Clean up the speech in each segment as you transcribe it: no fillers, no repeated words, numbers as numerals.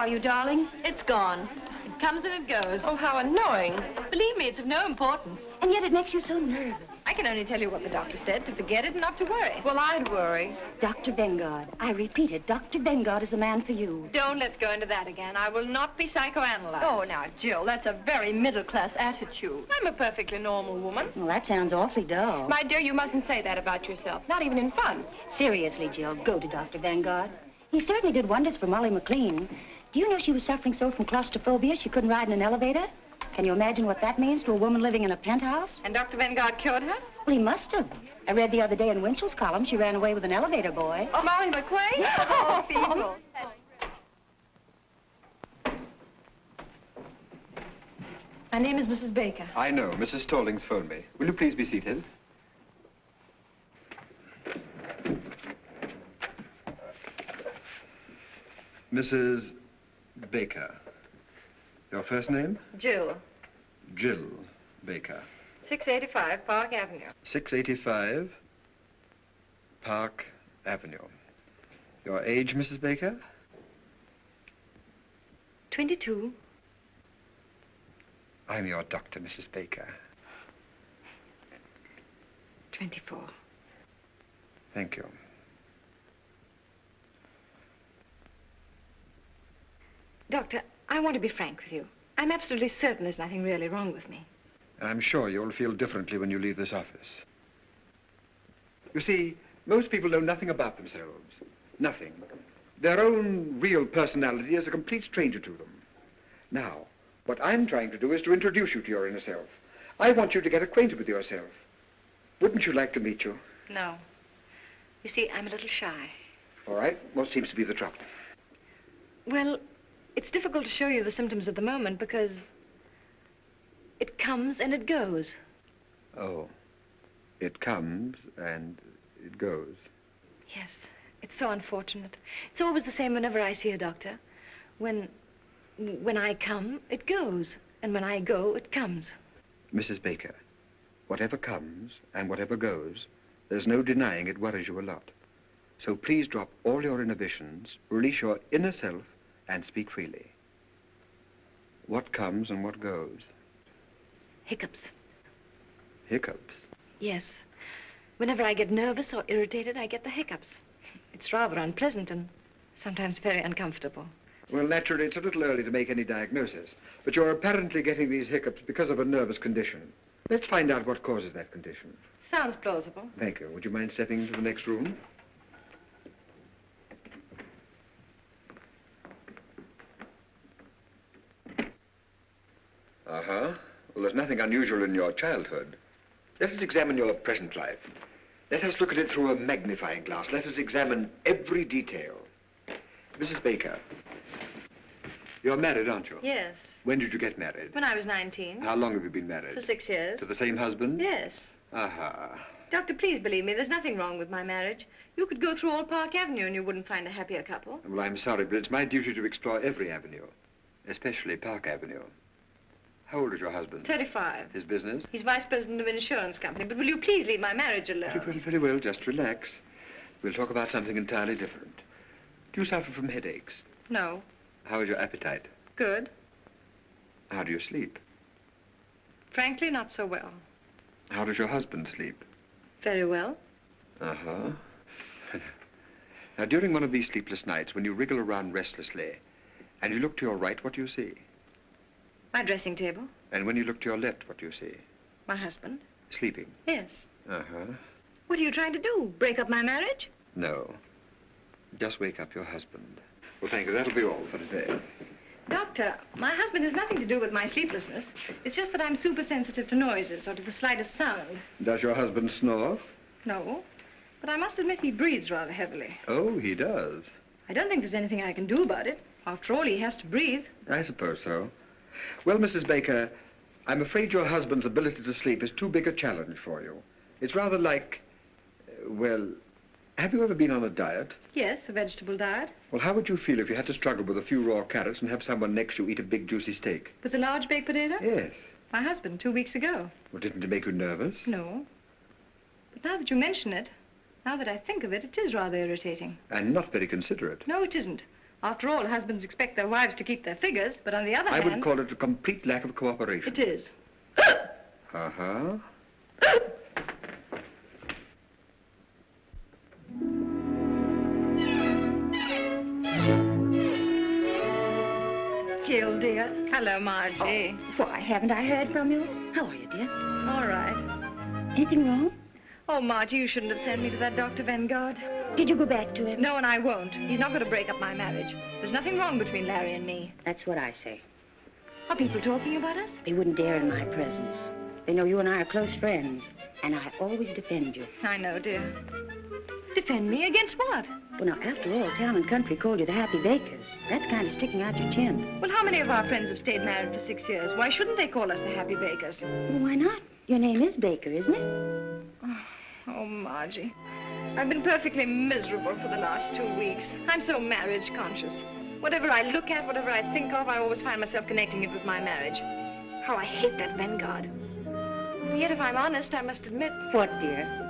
are you, darling? It's gone. It comes and it goes. Oh, how annoying. Believe me, it's of no importance. And yet it makes you so nervous. I can only tell you what the doctor said, to forget it and not to worry. Well, I'd worry. Dr. Vengard. I repeat it, Dr. Vengard is the man for you. Don't let's go into that again. I will not be psychoanalyzed. Oh, now, Jill, that's a very middle-class attitude. I'm a perfectly normal woman. Well, that sounds awfully dull. My dear, you mustn't say that about yourself. Not even in fun. Seriously, Jill, go to Dr. Vengard. He certainly did wonders for Molly McLean. Do you know she was suffering so from claustrophobia she couldn't ride in an elevator? Can you imagine what that means to a woman living in a penthouse? And Dr. Vengard cured her? Well, he must have. I read the other day in Winchell's column she ran away with an elevator boy. Oh, Molly McLean? Oh, people. My name is Mrs. Baker. I know. Mrs. Stallings phoned me. Will you please be seated? Mrs. Baker. Your first name? Jill. Jill Baker. 685 Park Avenue. 685 Park Avenue. Your age, Mrs. Baker? 22. I'm your doctor, Mrs. Baker. 24. Thank you. Doctor, I want to be frank with you. I'm absolutely certain there's nothing really wrong with me. I'm sure you'll feel differently when you leave this office. You see, most people know nothing about themselves. Nothing. Their own real personality is a complete stranger to them. Now, what I'm trying to do is to introduce you to your inner self. I want you to get acquainted with yourself. Wouldn't you like to meet you? No. You see, I'm a little shy. All right. What seems to be the trouble? Well, it's difficult to show you the symptoms at the moment because it comes and it goes. Oh. It comes and it goes. Yes. It's so unfortunate. It's always the same whenever I see a doctor. When I come, it goes. And when I go, it comes. Mrs. Baker, whatever comes and whatever goes, there's no denying it worries you a lot. So please drop all your inhibitions, release your inner self, and speak freely. What comes and what goes? Hiccups. Hiccups? Yes. Whenever I get nervous or irritated, I get the hiccups. It's rather unpleasant and sometimes very uncomfortable. Well, naturally, it's a little early to make any diagnosis, but you're apparently getting these hiccups because of a nervous condition. Let's find out what causes that condition. Sounds plausible. Thank you. Would you mind stepping into the next room? Uh-huh. Well, there's nothing unusual in your childhood. Let us examine your present life. Let us look at it through a magnifying glass. Let us examine every detail. Mrs. Baker, you're married, aren't you? Yes. When did you get married? When I was 19. How long have you been married? For 6 years. To the same husband? Yes. Uh-huh. Doctor, please believe me, there's nothing wrong with my marriage. You could go through all Park Avenue and you wouldn't find a happier couple. Well, I'm sorry, but it's my duty to explore every avenue, especially Park Avenue. How old is your husband? 35. His business? He's vice president of an insurance company. But will you please leave my marriage alone? Very well, very well. Just relax. We'll talk about something entirely different. Do you suffer from headaches? No. How is your appetite? Good. How do you sleep? Frankly, not so well. How does your husband sleep? Very well. Uh-huh. Now, during one of these sleepless nights, when you wriggle around restlessly, and you look to your right, what do you see? My dressing table. And when you look to your left, what do you see? My husband. Sleeping? Yes. Uh-huh. What are you trying to do? Break up my marriage? No. Just wake up your husband. Well, thank you. That'll be all for today. Doctor, my husband has nothing to do with my sleeplessness. It's just that I'm super sensitive to noises or to the slightest sound. Does your husband snore? No. But I must admit he breathes rather heavily. Oh, he does. I don't think there's anything I can do about it. After all, he has to breathe. I suppose so. Well, Mrs. Baker, I'm afraid your husband's ability to sleep is too big a challenge for you. It's rather like, well, have you ever been on a diet? Yes, a vegetable diet. Well, how would you feel if you had to struggle with a few raw carrots and have someone next to you eat a big, juicy steak? With a large baked potato? Yes. My husband, 2 weeks ago. Well, didn't it make you nervous? No. But now that you mention it, now that I think of it, it is rather irritating. And not very considerate. No, it isn't. After all, husbands expect their wives to keep their figures, but on the other hand... I would call it a complete lack of cooperation. It is. Uh-huh. Jill, dear. Hello, Margie. Why, haven't I heard from you? How are you, dear? All right. Anything wrong? Oh, Margie, you shouldn't have sent me to that Dr. Vanguard. Did you go back to him? No, and I won't. He's not going to break up my marriage. There's nothing wrong between Larry and me. That's what I say. Are people talking about us? They wouldn't dare in my presence. They know you and I are close friends, and I always defend you. I know, dear. Defend me against what? Well, now, after all, town and country called you the Happy Bakers. That's kind of sticking out your chin. Well, how many of our friends have stayed married for 6 years? Why shouldn't they call us the Happy Bakers? Well, why not? Your name is Baker, isn't it? Oh, Margie. I've been perfectly miserable for the last 2 weeks. I'm so marriage conscious. Whatever I look at, whatever I think of, I always find myself connecting it with my marriage. How I hate that Vanguard. And yet, if I'm honest, I must admit... What, dear?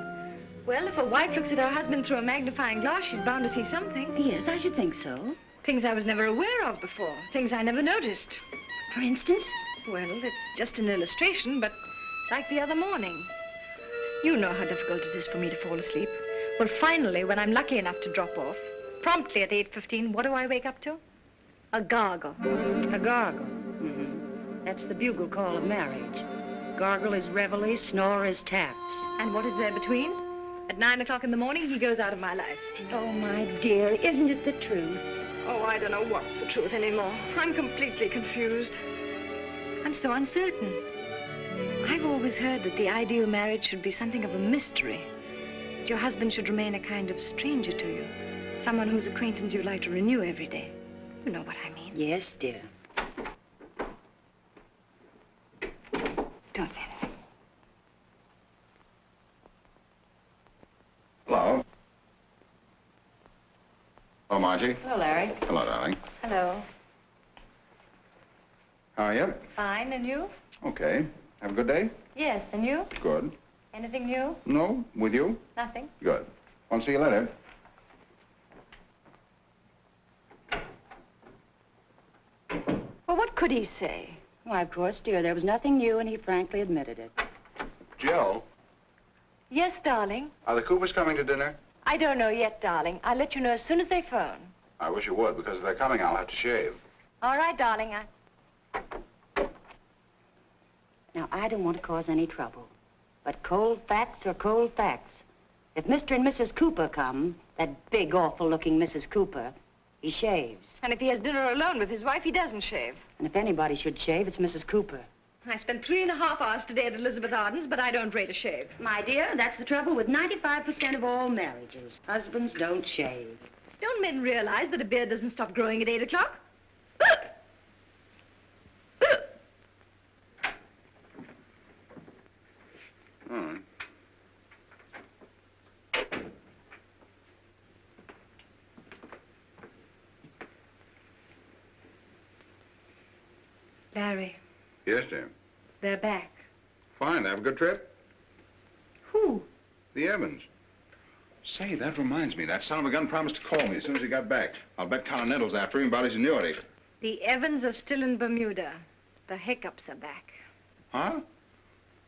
Well, if a wife looks at her husband through a magnifying glass, she's bound to see something. Yes, I should think so. Things I was never aware of before. Things I never noticed. For instance? Well, it's just an illustration, but like the other morning. You know how difficult it is for me to fall asleep. Well, finally, when I'm lucky enough to drop off, promptly at 8:15, what do I wake up to? A gargle. A gargle. Mm-hmm. That's the bugle call of marriage. Gargle is reveille, snore is taps. And what is there between? At 9 o'clock in the morning, he goes out of my life. Oh, my dear, isn't it the truth? Oh, I don't know what's the truth anymore. I'm completely confused. I'm so uncertain. I've always heard that the ideal marriage should be something of a mystery. That your husband should remain a kind of stranger to you. Someone whose acquaintance you'd like to renew every day. You know what I mean. Yes, dear. Don't say anything. Hello. Hello, Margie. Hello, Larry. Hello, darling. Hello. How are you? Fine, and you? Okay. Have a good day? Yes, and you? Good. Anything new? No? With you? Nothing. Good. I'll see you later. Well, what could he say? Why, of course, dear, there was nothing new, and he frankly admitted it. Jill, Yes, darling. are the Coopers coming to dinner? I don't know yet, darling. I'll let you know as soon as they phone. I wish you would, because if they're coming, I'll have to shave. All right, darling. Now, I don't want to cause any trouble, but cold facts are cold facts. If Mr. and Mrs. Cooper come, that big, awful-looking Mrs. Cooper, he shaves. And if he has dinner alone with his wife, he doesn't shave. And if anybody should shave, it's Mrs. Cooper. I spent 3.5 hours today at Elizabeth Arden's, but I don't rate a shave. My dear, that's the trouble with 95% of all marriages. Husbands don't shave. Don't men realize that a beard doesn't stop growing at 8 o'clock? Hmm. Larry, Yes, dear. they're back. Fine. Have a good trip? Who? The Evans. Say, that reminds me. That son of a gun promised to call me as soon as he got back. I'll bet Continental's after him about his annuity. The Evans are still in Bermuda. The hiccups are back. Huh?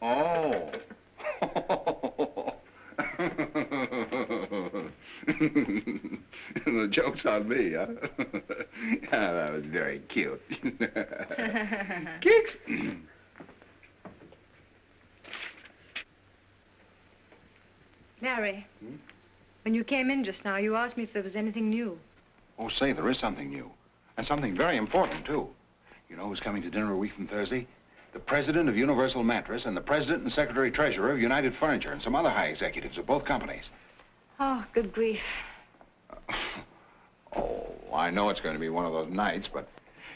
Oh. The joke's on me, huh? Ah, that was very cute. Kicks. Larry, when you came in just now, you asked me if there was anything new. Oh, say, there is something new. And something very important, too. You know who's coming to dinner a week from Thursday? The president of Universal Mattress and the president and secretary-treasurer of United Furniture and some other high executives of both companies. Oh, good grief. Oh, I know it's going to be one of those nights, but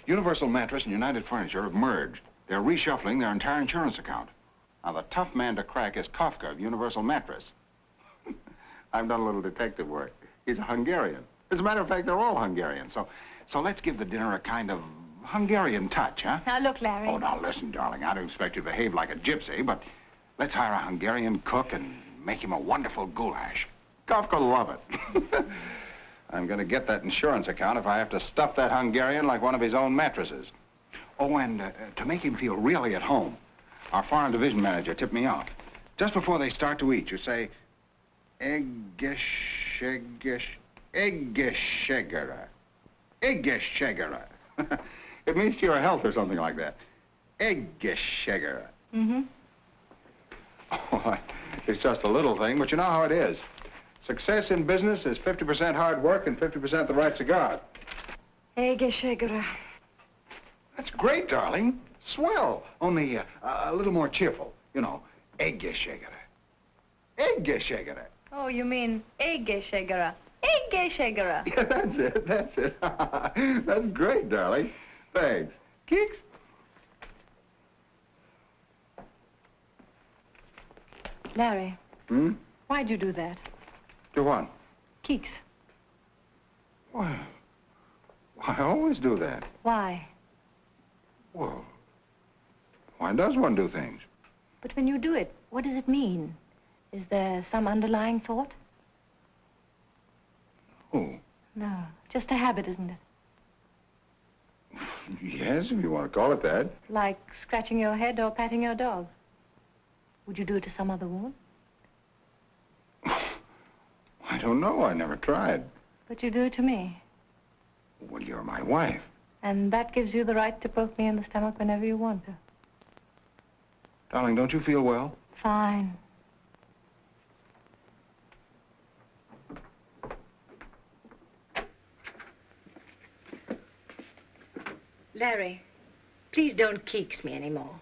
Universal Mattress and United Furniture have merged. They're reshuffling their entire insurance account. Now, the tough man to crack is Kafka of Universal Mattress. I've done a little detective work. He's a Hungarian. As a matter of fact, they're all Hungarian. So let's give the dinner a kind of Hungarian touch, huh? Now, look, Larry. Oh, now, listen, darling. I don't expect you to behave like a gypsy, but let's hire a Hungarian cook and make him a wonderful goulash. Kafka will love it. I'm going to get that insurance account if I have to stuff that Hungarian like one of his own mattresses. Oh, and to make him feel really at home, our foreign division manager tipped me off. Just before they start to eat, you say, Eggeschegera. Eggeschegera. It means to your health or something like that. Eggeschegera. Mm-hmm. Oh, it's just a little thing, but you know how it is. Success in business is 50% hard work and 50% the right cigar. Eggeschegera. That's great, darling. Swell. Only a little more cheerful. You know, Eggeschegera. Eggeschegera. Oh, you mean Eggeschegera. Eggeschegera. Yeah, that's it. That's it. That's great, darling. Thanks. Keeks? Larry. Hmm? Why'd you do that? Do what? Keeks. Why, I always do that. Why? Well, why does one do things? But when you do it, what does it mean? Is there some underlying thought? Oh. No, just a habit, isn't it? Yes, if you want to call it that. Like scratching your head or patting your dog. Would you do it to some other woman? I don't know. I never tried. But you do it to me. Well, you're my wife. And that gives you the right to poke me in the stomach whenever you want to. Darling, don't you feel well? Fine. Larry, please don't keeks me anymore.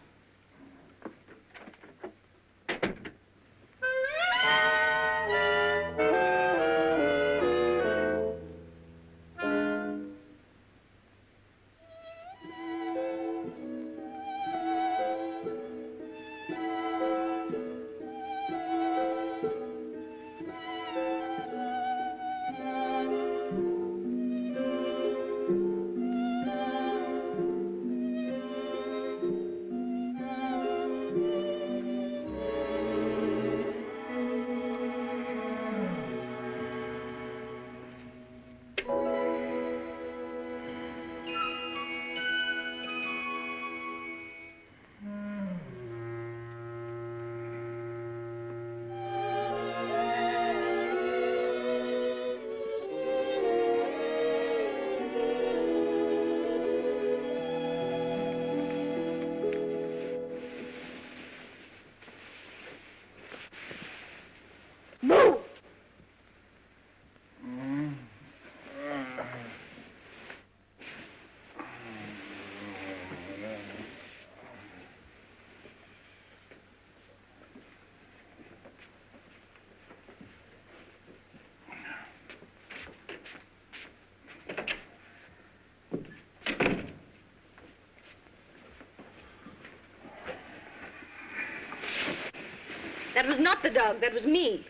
That was not the dog, that was me.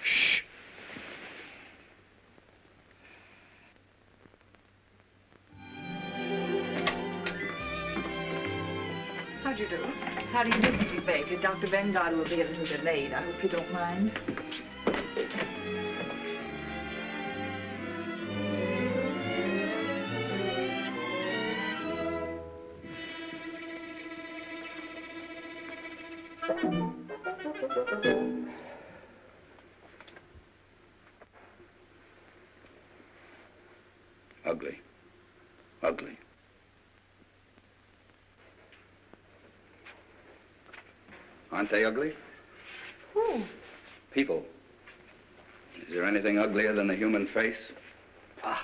Shh. How do you do? How do you do, Mrs. Baker? Dr. Vanguard will be a little delayed. I hope you don't mind. Ugly. Ugly. Aren't they ugly? Who? People. Is there anything uglier than the human face? Ah.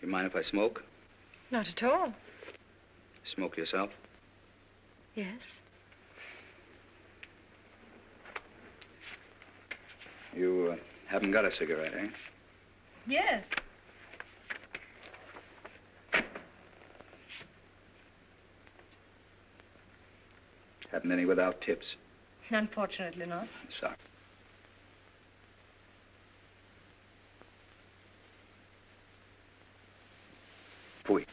You mind if I smoke? Not at all. Smoke yourself? Yes. You haven't got a cigarette, eh? Yes. Haven't any without tips? Unfortunately not. Sorry. Pfui.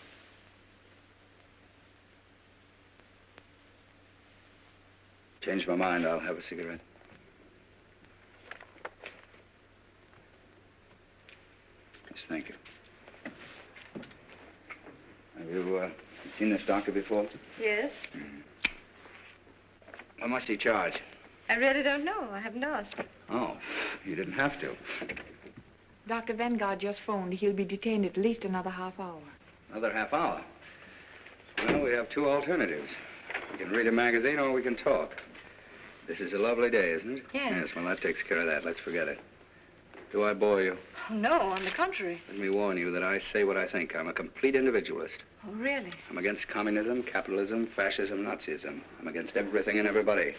Changed my mind. I'll have a cigarette. Yes, thank you. Have you seen this doctor before? Yes? How much do you charge? I really don't know. I haven't asked. Oh, you didn't have to. Dr. Vanguard just phoned. He'll be detained at least another half hour. Another half hour. Well, we have two alternatives. We can read a magazine or we can talk. This is a lovely day, isn't it? Yes. Yes, well, that takes care of that. Let's forget it. Do I bore you? Oh, no, on the contrary. Let me warn you that I say what I think. I'm a complete individualist. Oh, really? I'm against communism, capitalism, fascism, Nazism. I'm against everything and everybody.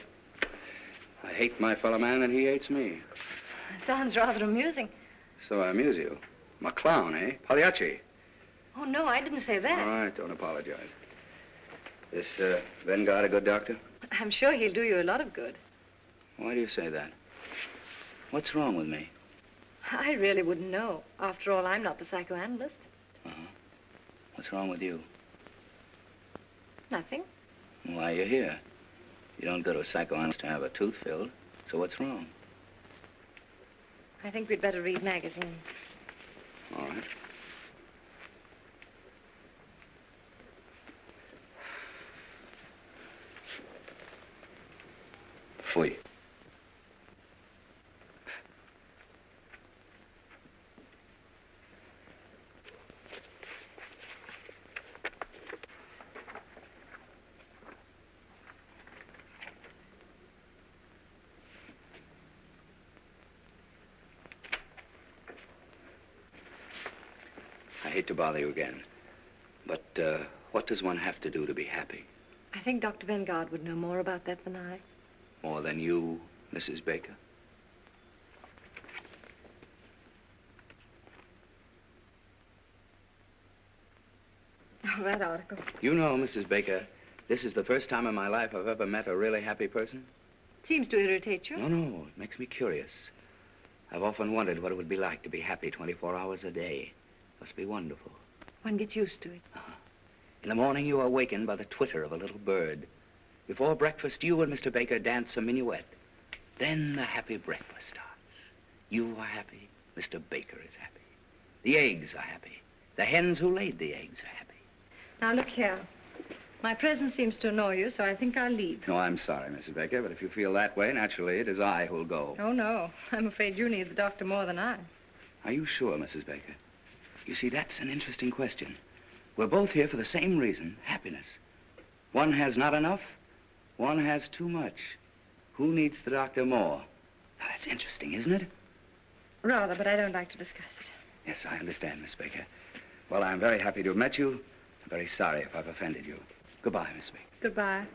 I hate my fellow man and he hates me. Sounds rather amusing. So I amuse you. I'm a clown, eh? Pagliacci. Oh, no, I didn't say that. All right, don't apologize. This Vanguard a good doctor? I'm sure he'll do you a lot of good. Why do you say that? What's wrong with me? I really wouldn't know. After all, I'm not the psychoanalyst. Uh-huh. What's wrong with you? Nothing. Why are you here? You don't go to a psychoanalyst to have a tooth filled. So what's wrong? I think we'd better read magazines. All right. Pfui. I hate to bother you again, but what does one have to do to be happy? I think Dr. Vanguard would know more about that than I. More than you, Mrs. Baker? Oh, that article. You know, Mrs. Baker, this is the first time in my life I've ever met a really happy person. Seems to irritate you. No, it makes me curious. I've often wondered what it would be like to be happy 24 hours a day. Must be wonderful. One gets used to it. In the morning, you are awakened by the twitter of a little bird. Before breakfast, you and Mr. Baker dance a minuet. Then the happy breakfast starts. You are happy. Mr. Baker is happy. The eggs are happy. The hens who laid the eggs are happy. Now, look here. My presence seems to annoy you, so I think I'll leave. No, I'm sorry, Mrs. Baker, but if you feel that way, naturally, it is I who'll go. Oh, no. I'm afraid you need the doctor more than I. Are you sure, Mrs. Baker? You see, that's an interesting question. We're both here for the same reason, happiness. One has not enough, one has too much. Who needs the doctor more? Now, that's interesting, isn't it? Rather, but I don't like to discuss it. Yes, I understand, Miss Baker. Well, I'm very happy to have met you. I'm very sorry if I've offended you. Goodbye, Miss Baker. Goodbye.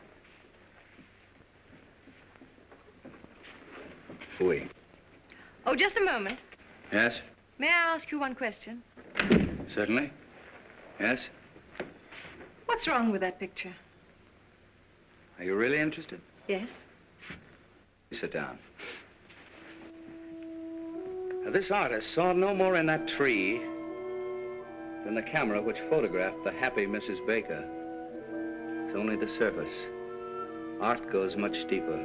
Fui. Oh, just a moment. Yes? May I ask you one question? Certainly. Yes? What's wrong with that picture? Are you really interested? Yes. Sit down. Now, this artist saw no more in that tree than the camera which photographed the happy Mrs. Baker. It's only the surface. Art goes much deeper.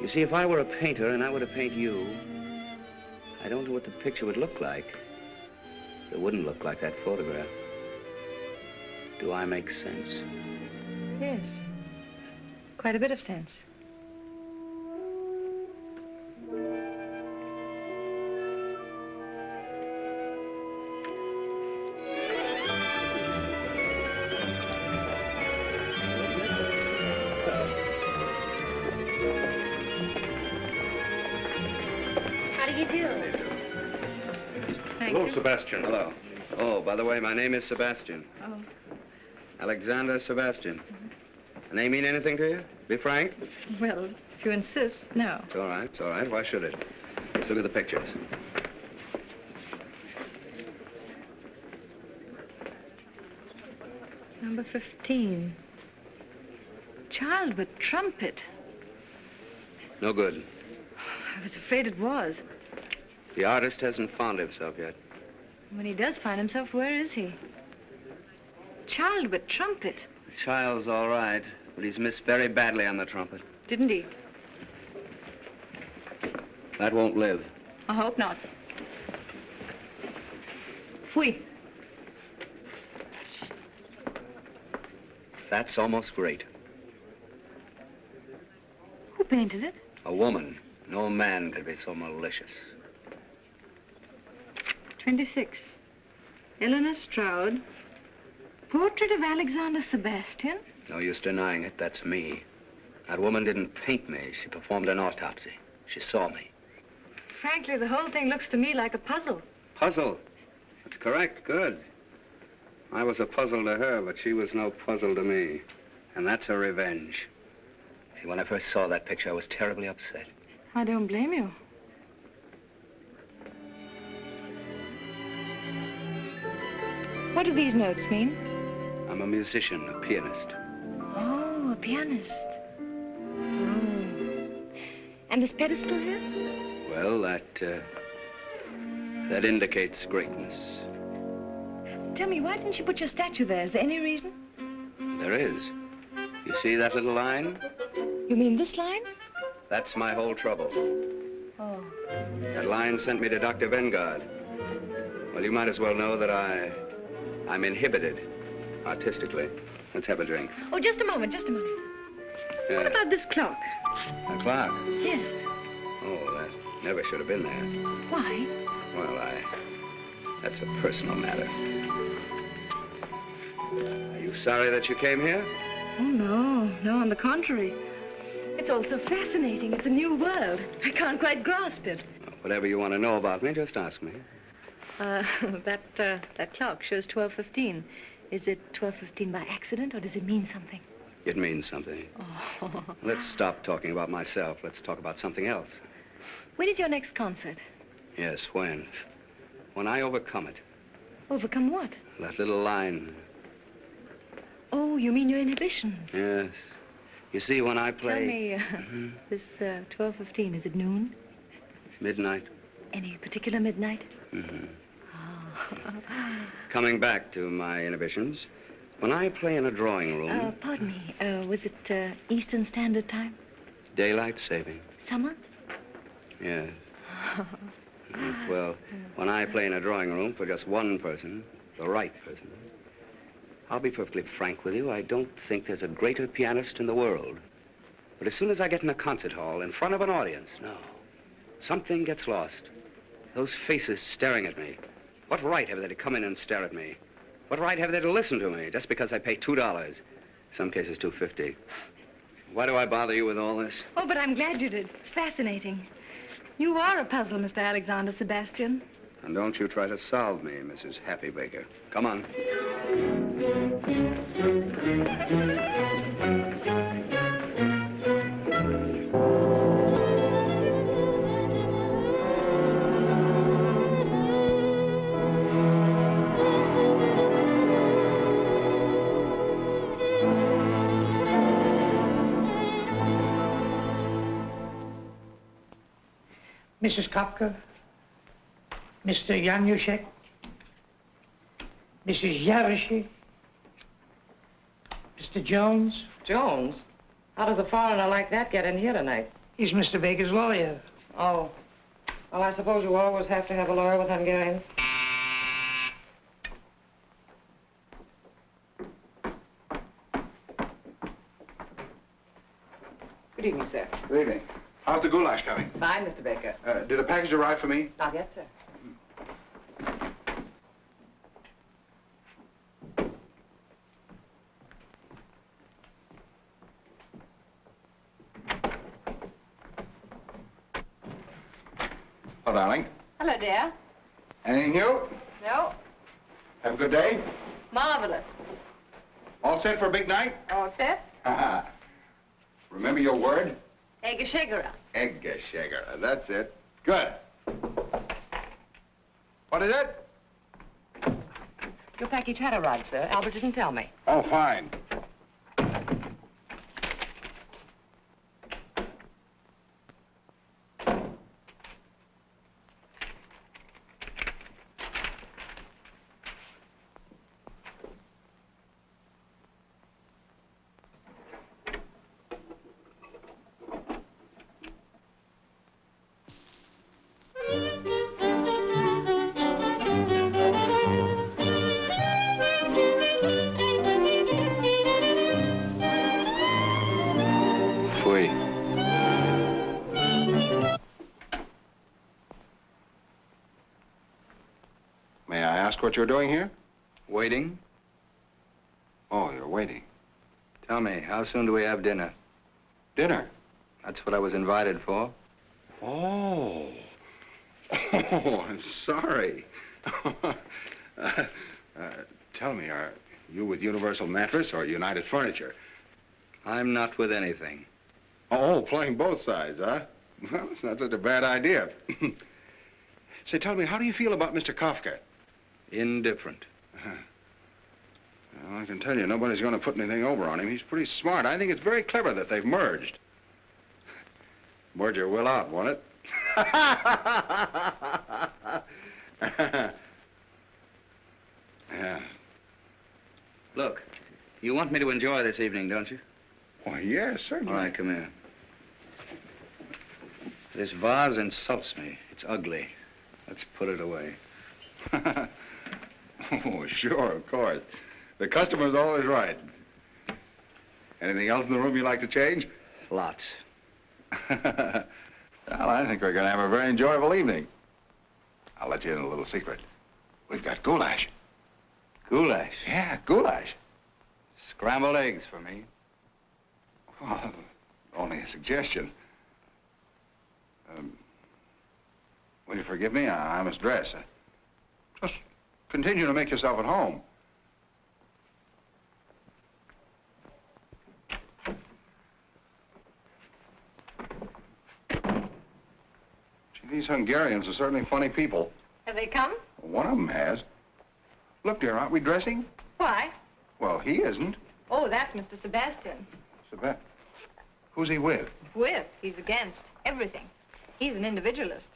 You see, if I were a painter and I were to paint you, I don't know what the picture would look like. It wouldn't look like that photograph. Do I make sense? Yes. Quite a bit of sense. Hello, Sebastian. Hello. Oh, by the way, my name is Sebastian. Oh. Alexander Sebastian. The name mean anything to you? Be frank. Well, if you insist, no. It's all right, it's all right. Why should it? Let's look at the pictures. Number 15. Child with trumpet. No good. I was afraid it was. The artist hasn't found himself yet. When he does find himself, where is he? child with trumpet. The child's all right, but he's missed very badly on the trumpet. Didn't he? That won't live. I hope not. Fui. That's almost great. Who painted it? A woman. No man could be so malicious. 26. Eleanor Stroud. Portrait of Alexander Sebastian. No use denying it. That's me. That woman didn't paint me. She performed an autopsy. She saw me. Frankly, the whole thing looks to me like a puzzle. Puzzle. That's correct. Good. I was a puzzle to her, but she was no puzzle to me. And that's her revenge. See, when I first saw that picture, I was terribly upset. I don't blame you. What do these notes mean? I'm a musician, a pianist. Oh, a pianist. Oh. And this pedestal here? Well, that indicates greatness. Tell me, why didn't you put your statue there? Is there any reason? There is. You see that little line? You mean this line? That's my whole trouble. Oh. That line sent me to Dr. Vanguard. Well, you might as well know that I'm inhibited, artistically. Let's have a drink. Oh, just a moment, just a moment. Yeah. What about this clock? A clock? Yes. Oh, that never should have been there. Why? Well, that's a personal matter. Are you sorry that you came here? Oh, no. No, on the contrary. It's all so fascinating. It's a new world. I can't quite grasp it. Whatever you want to know about me, just ask me. That clock shows 12:15. Is it 12:15 by accident, or does it mean something? It means something. Oh. Let's stop talking about myself. Let's talk about something else. When is your next concert? Yes, when? When I overcome it. Overcome what? That little line. Oh, you mean your inhibitions? Yes. You see, when I play... Tell me, this 12:15, is it noon? Midnight. Any particular midnight? Mm-hmm. Oh. Coming back to my inhibitions, when I play in a drawing room... Pardon me, was it Eastern Standard Time? Daylight saving. Summer? Yes. Well, when I play in a drawing room for just one person, the right person, I'll be perfectly frank with you, I don't think there's a greater pianist in the world. But as soon as I get in a concert hall, in front of an audience, no. Something gets lost. Those faces staring at me. What right have they to come in and stare at me? What right have they to listen to me just because I pay $2? Some cases, $2.50. Why do I bother you with all this? Oh, but I'm glad you did. It's fascinating. You are a puzzle, Mr. Alexander Sebastian. And don't you try to solve me, Mrs. Happy Baker. Come on. Mrs. Kopka, Mr. Januszek, Mrs. Yaroshi, Mr. Jones. Jones? How does a foreigner like that get in here tonight? He's Mr. Baker's lawyer. Oh. Well, I suppose you always have to have a lawyer with Hungarians. Good evening, sir. Good evening. How's the goulash coming? Fine, Mr. Baker. Did a package arrive for me? Not yet, sir. Oh, darling. Hello, dear. Anything new? No. Have a good day. Marvelous. All set for a big night? All set? Ha-ha. Remember your word? Eggeschegera. Eggeschegger. That's it. Good. What is it? Your package had arrived, sir. Albert didn't tell me. Oh, fine. ask what you're doing here? Waiting? Oh, you're waiting. Tell me, how soon do we have dinner? Dinner? That's what I was invited for. Oh. Oh, I'm sorry. Tell me, are you with Universal Mattress or United Furniture? I'm not with anything. Oh, playing both sides, huh? Well, it's not such a bad idea. Say, tell me, how do you feel about Mr. Kafka? Indifferent. Well, I can tell you, nobody's going to put anything over on him. He's pretty smart. I think it's very clever that they've merged. Merger will out, won't it? Yeah. Look, you want me to enjoy this evening, don't you? Why, yes, certainly. All right, come here. This vase insults me. It's ugly. Let's put it away. Oh, sure, of course. The customer's always right. Anything else in the room you'd like to change? Lots. Well, I think we're going to have a very enjoyable evening. I'll let you in a little secret. We've got goulash. Goulash? Yeah, goulash. Scrambled eggs for me. Well, only a suggestion. Will you forgive me? I must dress. Just continue to make yourself at home. Gee, these Hungarians are certainly funny people. Have they come? One of them has. Look, dear, aren't we dressing? Why? Well, he isn't. Oh, that's Mr. Sebastian. Sebet. Who's he with? With. He's against everything. He's an individualist.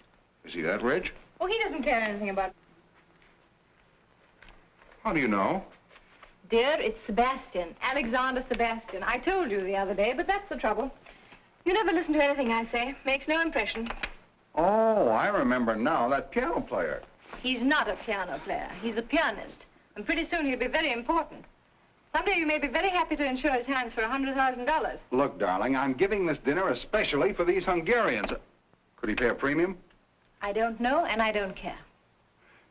Is he that rich? Oh, he doesn't care anything about... How do you know? Dear, it's Sebastian. Alexander Sebastian. I told you the other day, but that's the trouble. You never listen to anything I say. Makes no impression. Oh, I remember now. That piano player. He's not a piano player. He's a pianist. And pretty soon he'll be very important. Someday you may be very happy to insure his hands for $100,000. Look, darling, I'm giving this dinner especially for these Hungarians. Could he pay a premium? I don't know, and I don't care.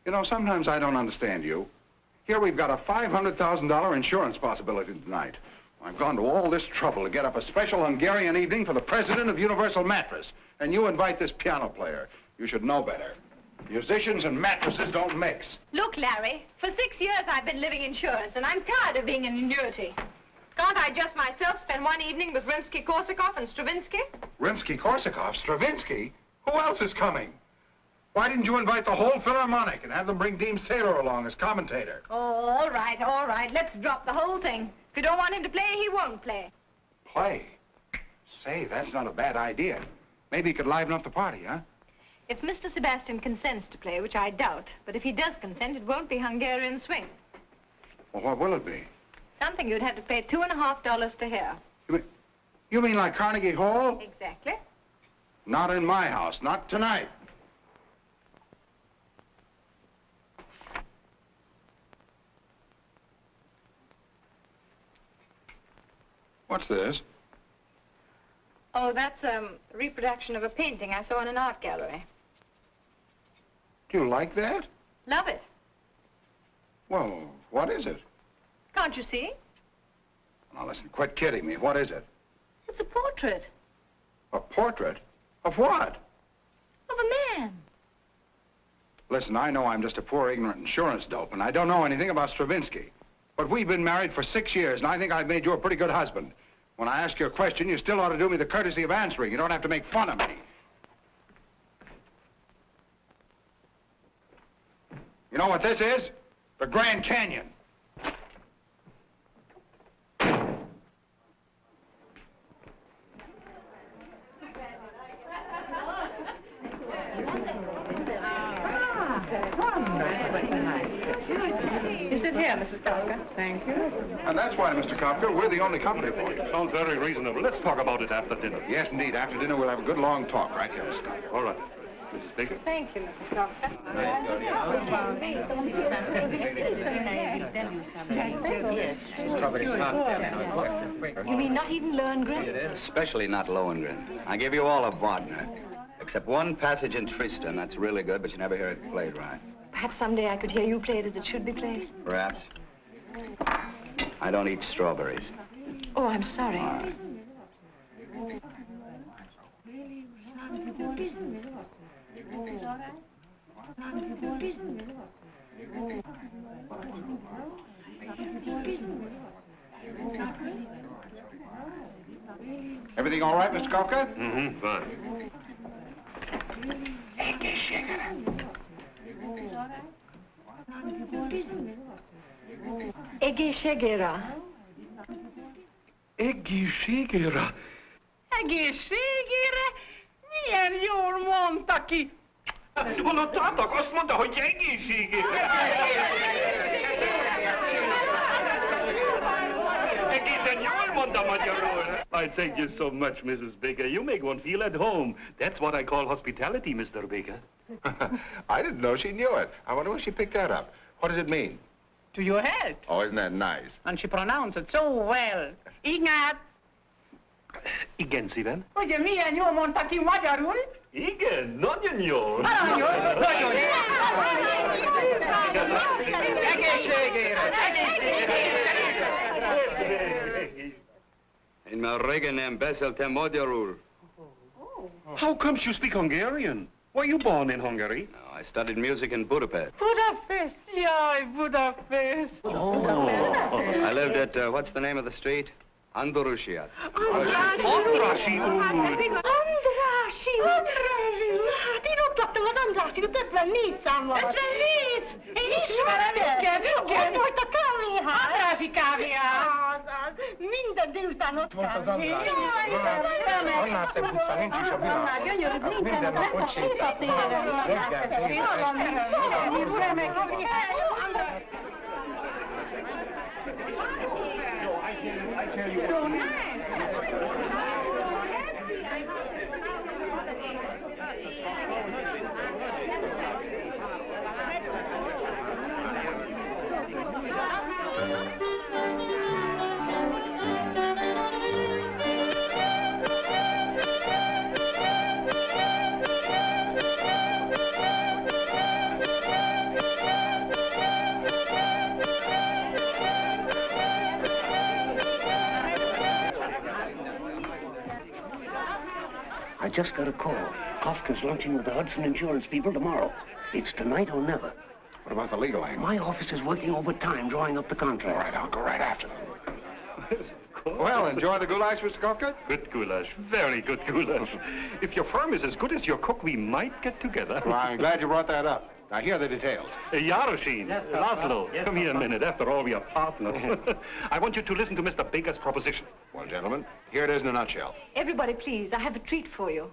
You know, sometimes I don't understand you. Here we've got a $500,000 insurance possibility tonight. I've gone to all this trouble to get up a special Hungarian evening for the president of Universal Mattress. And you invite this piano player. You should know better. Musicians and mattresses don't mix. Look, Larry, for 6 years I've been living insurance, and I'm tired of being an annuity. Can't I just myself spend one evening with Rimsky-Korsakov and Stravinsky? Rimsky-Korsakov? Stravinsky? Who else is coming? Why didn't you invite the whole Philharmonic and have them bring Deems Taylor along as commentator? Oh, all right, all right. Let's drop the whole thing. If you don't want him to play, he won't play. Play? Say, that's not a bad idea. Maybe he could liven up the party, huh? If Mr. Sebastian consents to play, which I doubt, but if he does consent, it won't be Hungarian swing. Well, what will it be? Something you'd have to pay $2.50 to hear. You mean like Carnegie Hall? Exactly. Not in my house, not tonight. What's this? Oh, that's a reproduction of a painting I saw in an art gallery. Do you like that? Love it. Well, what is it? Can't you see? Now, listen, quit kidding me. What is it? It's a portrait A portrait? Of what? of a man. Listen, I know I'm just a poor, ignorant insurance dope, and I don't know anything about Stravinsky. But we've been married for 6 years, and I think I've made you a pretty good husband. When I ask you a question, you still ought to do me the courtesy of answering. You don't have to make fun of me. You know what this is? The Grand Canyon. You sit here, Mrs. Kafka. Thank you. And that's why, Mr. Kafka, we're the only company for you. Sounds very reasonable. Let's talk about it after dinner. Yes, indeed. After dinner, we'll have a good long talk right here, Mr. Kafka. All right. Mrs. Baker? Thank you, Mrs. Kafka. You mean not even Lohengrin? Especially not Lohengrin. I give you all of Wagner. Except one passage in Tristan that's really good, but you never hear it played right. Perhaps someday I could hear you play it as it should be played. Perhaps. I don't eat strawberries. Oh, I'm sorry. All right. Everything all right, Mr. Kafka? Mm-hmm, fine. Egészségére. Egészségére. Egészségére? Milyen jól mondta ki. Hallottátok? Azt mondta, hogy egészségére. Egészen jól mondta magyarul. I thank you so much, Mrs. Baker. You make one feel at home. That's what I call hospitality, Mr. Baker. I didn't know she knew it. I wonder where she picked that up. What does it mean? To your health. Oh, isn't that nice? And she pronounced it so well. Ignát! Igen, szívem. Ugye milyen jól mondta ki magyarul? Igen, nagyon jó. Nagyon jó. Egészségére! Én már régen nem beszéltem magyarul. How comes you speak Hungarian? Were you born in Hungary? No, I studied music in Budapest. Budapest! Jaj, Budapest! I lived at, what's the name of the street? Andalusia. Andrassy úr! Andrássy! Hát én ott laktam az Andrássy-út 54 számmal. 54? Én ismerem őket. Ott volt a kávéház. Andrássy kávéház. Minden délután ott volt az Andrássy. Annál szebb utca nincs is a világon. Minden nap ott sétál. Reggel, I just got a call. Kafka's lunching with the Hudson Insurance people tomorrow. It's tonight or never. What about the legal angle? My office is working overtime drawing up the contract. All right, I'll go right after them. Well, enjoy the goulash, Mr. Kafka? Good goulash. Very good goulash. If your firm is as good as your cook, we might get together. Well, I'm glad you brought that up. Now, here are the details. Yaroshin, Laszlo, come here a minute. After all, we are partners. I want you to listen to Mr. Baker's proposition. Well, gentlemen, here it is in a nutshell. Everybody, please, I have a treat for you.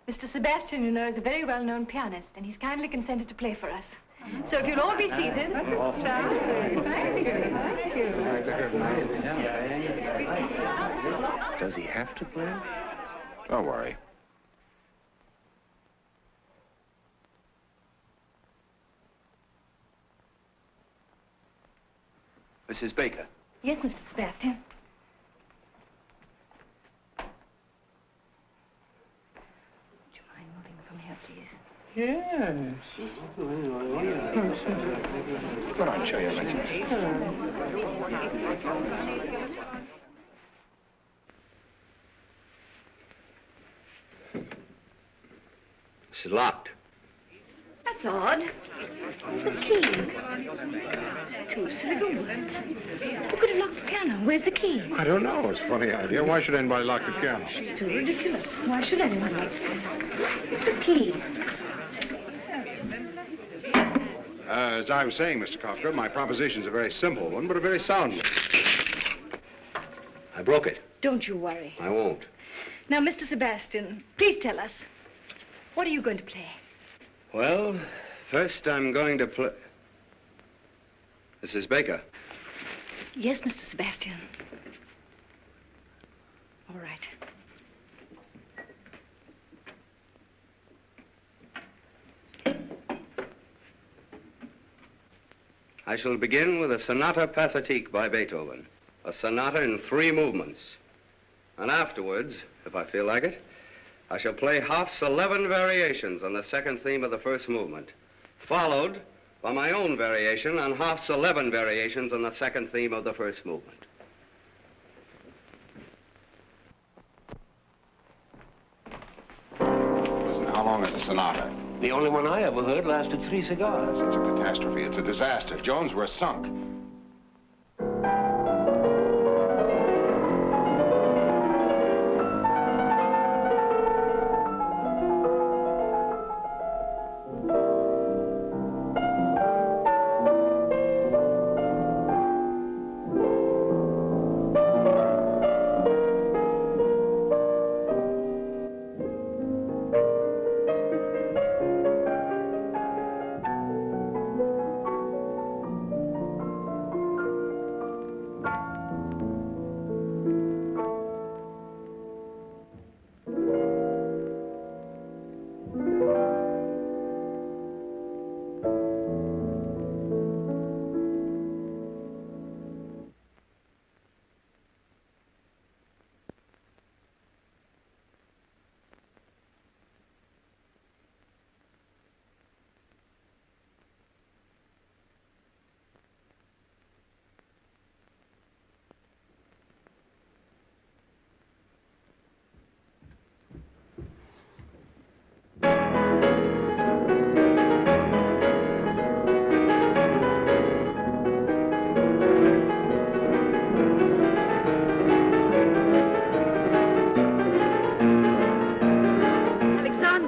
Mr. Sebastian, you know, is a very well-known pianist, and he's kindly consented to play for us. So if you'll all be seated. Does he have to play? Don't worry. Mrs. Baker. Yes, Mr. Sebastian. Would you mind moving from here, please? Yes. Go on, show your legs. It's locked. That's odd. It's the key. It's two silver words. Who could have locked the piano? Where's the key? I don't know. It's a funny idea. Why should anybody lock the piano? It's too ridiculous. Why should anyone lock the piano? It's the key. As I was saying, Mr. Kafka, my proposition's a very simple one, but a very sound one. I broke it. Don't you worry. I won't. Now, Mr. Sebastian, please tell us. What are you going to play? Well, first I'm going to play... Mrs. Baker. Yes, Mr. Sebastian. All right. I shall begin with a Sonata Pathétique by Beethoven. A sonata in 3 movements. And afterwards, if I feel like it, I shall play Hoff's 11 variations on the second theme of the first movement, followed for my own variation on Hoff's 11 variations on the second theme of the first movement. Listen, how long is the sonata? The only one I ever heard lasted 3 cigars. It's a catastrophe. It's a disaster. Jones, we're sunk.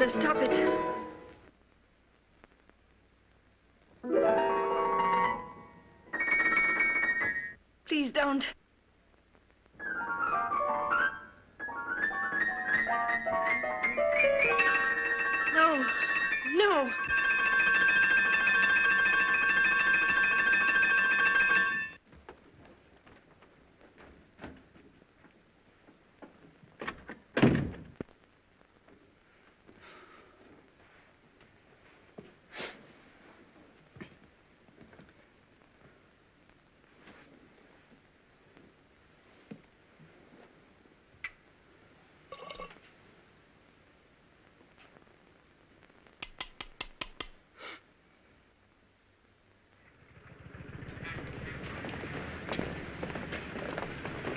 Stop it. Please don't. No. No.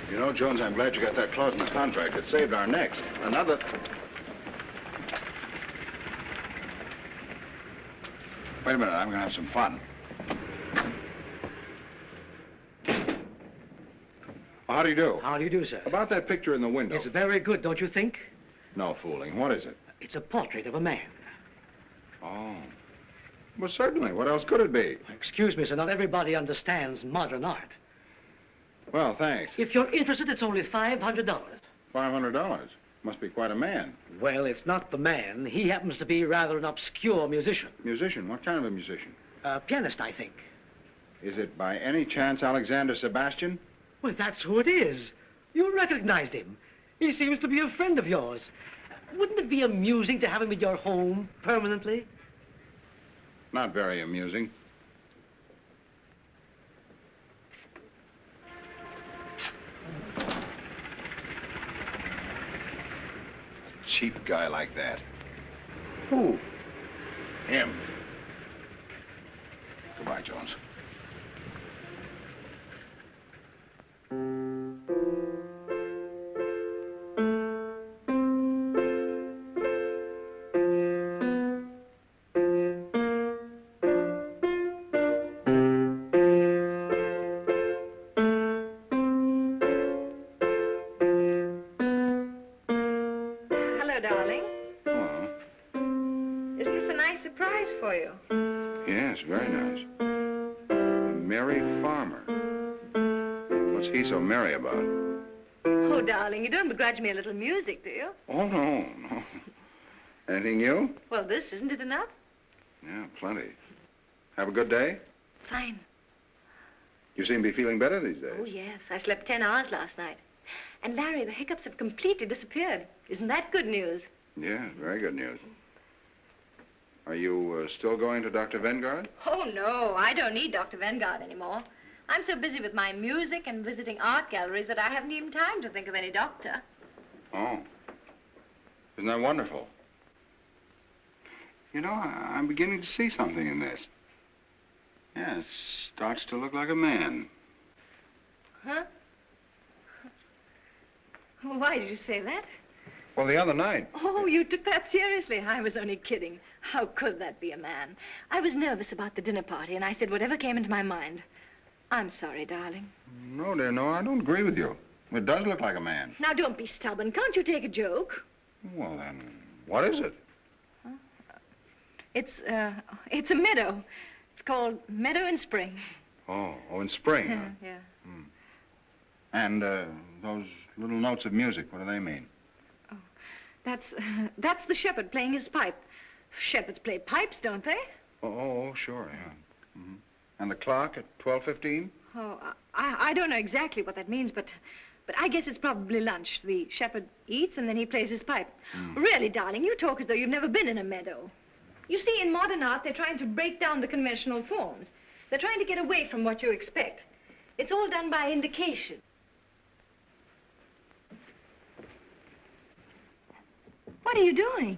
You know, Jones, I'm glad you got that clause in the contract. It saved our necks. Another... Wait a minute, I'm gonna have some fun. How do you do? How do you do, sir? About that picture in the window. It's very good, don't you think? No fooling. What is it? It's a portrait of a man. Oh. Well, certainly. What else could it be? Excuse me, sir, not everybody understands modern art. Well, thanks. If you're interested, it's only $500. $500? Must be quite a man. Well, it's not the man. He happens to be rather an obscure musician. Musician? What kind of a musician? A pianist, I think. Is it by any chance Alexander Sebastian? Well, that's who it is. You recognized him. He seems to be a friend of yours. Wouldn't it be amusing to have him in your home permanently? Not very amusing. A cheap guy like that. Who? Him. Goodbye, Jones. So merry about? Oh, darling, you don't begrudge me a little music, do you? Oh, no, no. Anything new? Well, this, isn't it enough? Yeah, plenty. Have a good day? Fine. You seem to be feeling better these days. Oh, yes. I slept 10 hours last night. And, Larry, the hiccups have completely disappeared. Isn't that good news? Yeah, very good news. Are you still going to Dr. Vanguard? Oh, no. I don't need Dr. Vanguard anymore. I'm so busy with my music and visiting art galleries that I haven't even time to think of any doctor. Oh. Isn't that wonderful? You know, I'm beginning to see something in this. Yeah, it starts to look like a man. Huh? Why did you say that? Well, the other night. Oh, you took that seriously. I was only kidding. How could that be a man? I was nervous about the dinner party, and I said whatever came into my mind. I'm sorry, darling. No, dear, no, I don't agree with you. It does look like a man. Now, don't be stubborn. Can't you take a joke? Well, then, what is it? Huh? It's a meadow. It's called Meadow in Spring. Oh, in spring, huh? Yeah. Hmm. And those little notes of music, what do they mean? That's the shepherd playing his pipe. Shepherds play pipes, don't they? Oh, sure, yeah. Mm-hmm. And the clock at 12:15? Oh, I don't know exactly what that means, but I guess it's probably lunch. The shepherd eats and then he plays his pipe. Really, darling, you talk as though you've never been in a meadow. You see, in modern art, they're trying to break down the conventional forms. They're trying to get away from what you expect. It's all done by indication. What are you doing?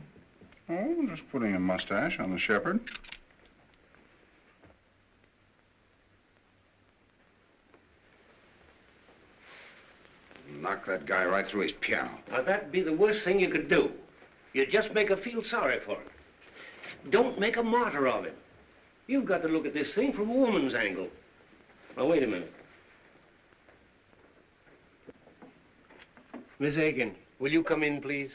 Oh, just putting a mustache on the shepherd. Knock that guy right through his piano. Now, that'd be the worst thing you could do. You'd just make her feel sorry for him. Don't make a martyr of him. You've got to look at this thing from a woman's angle. Now, wait a minute. Miss Aiken, will you come in, please?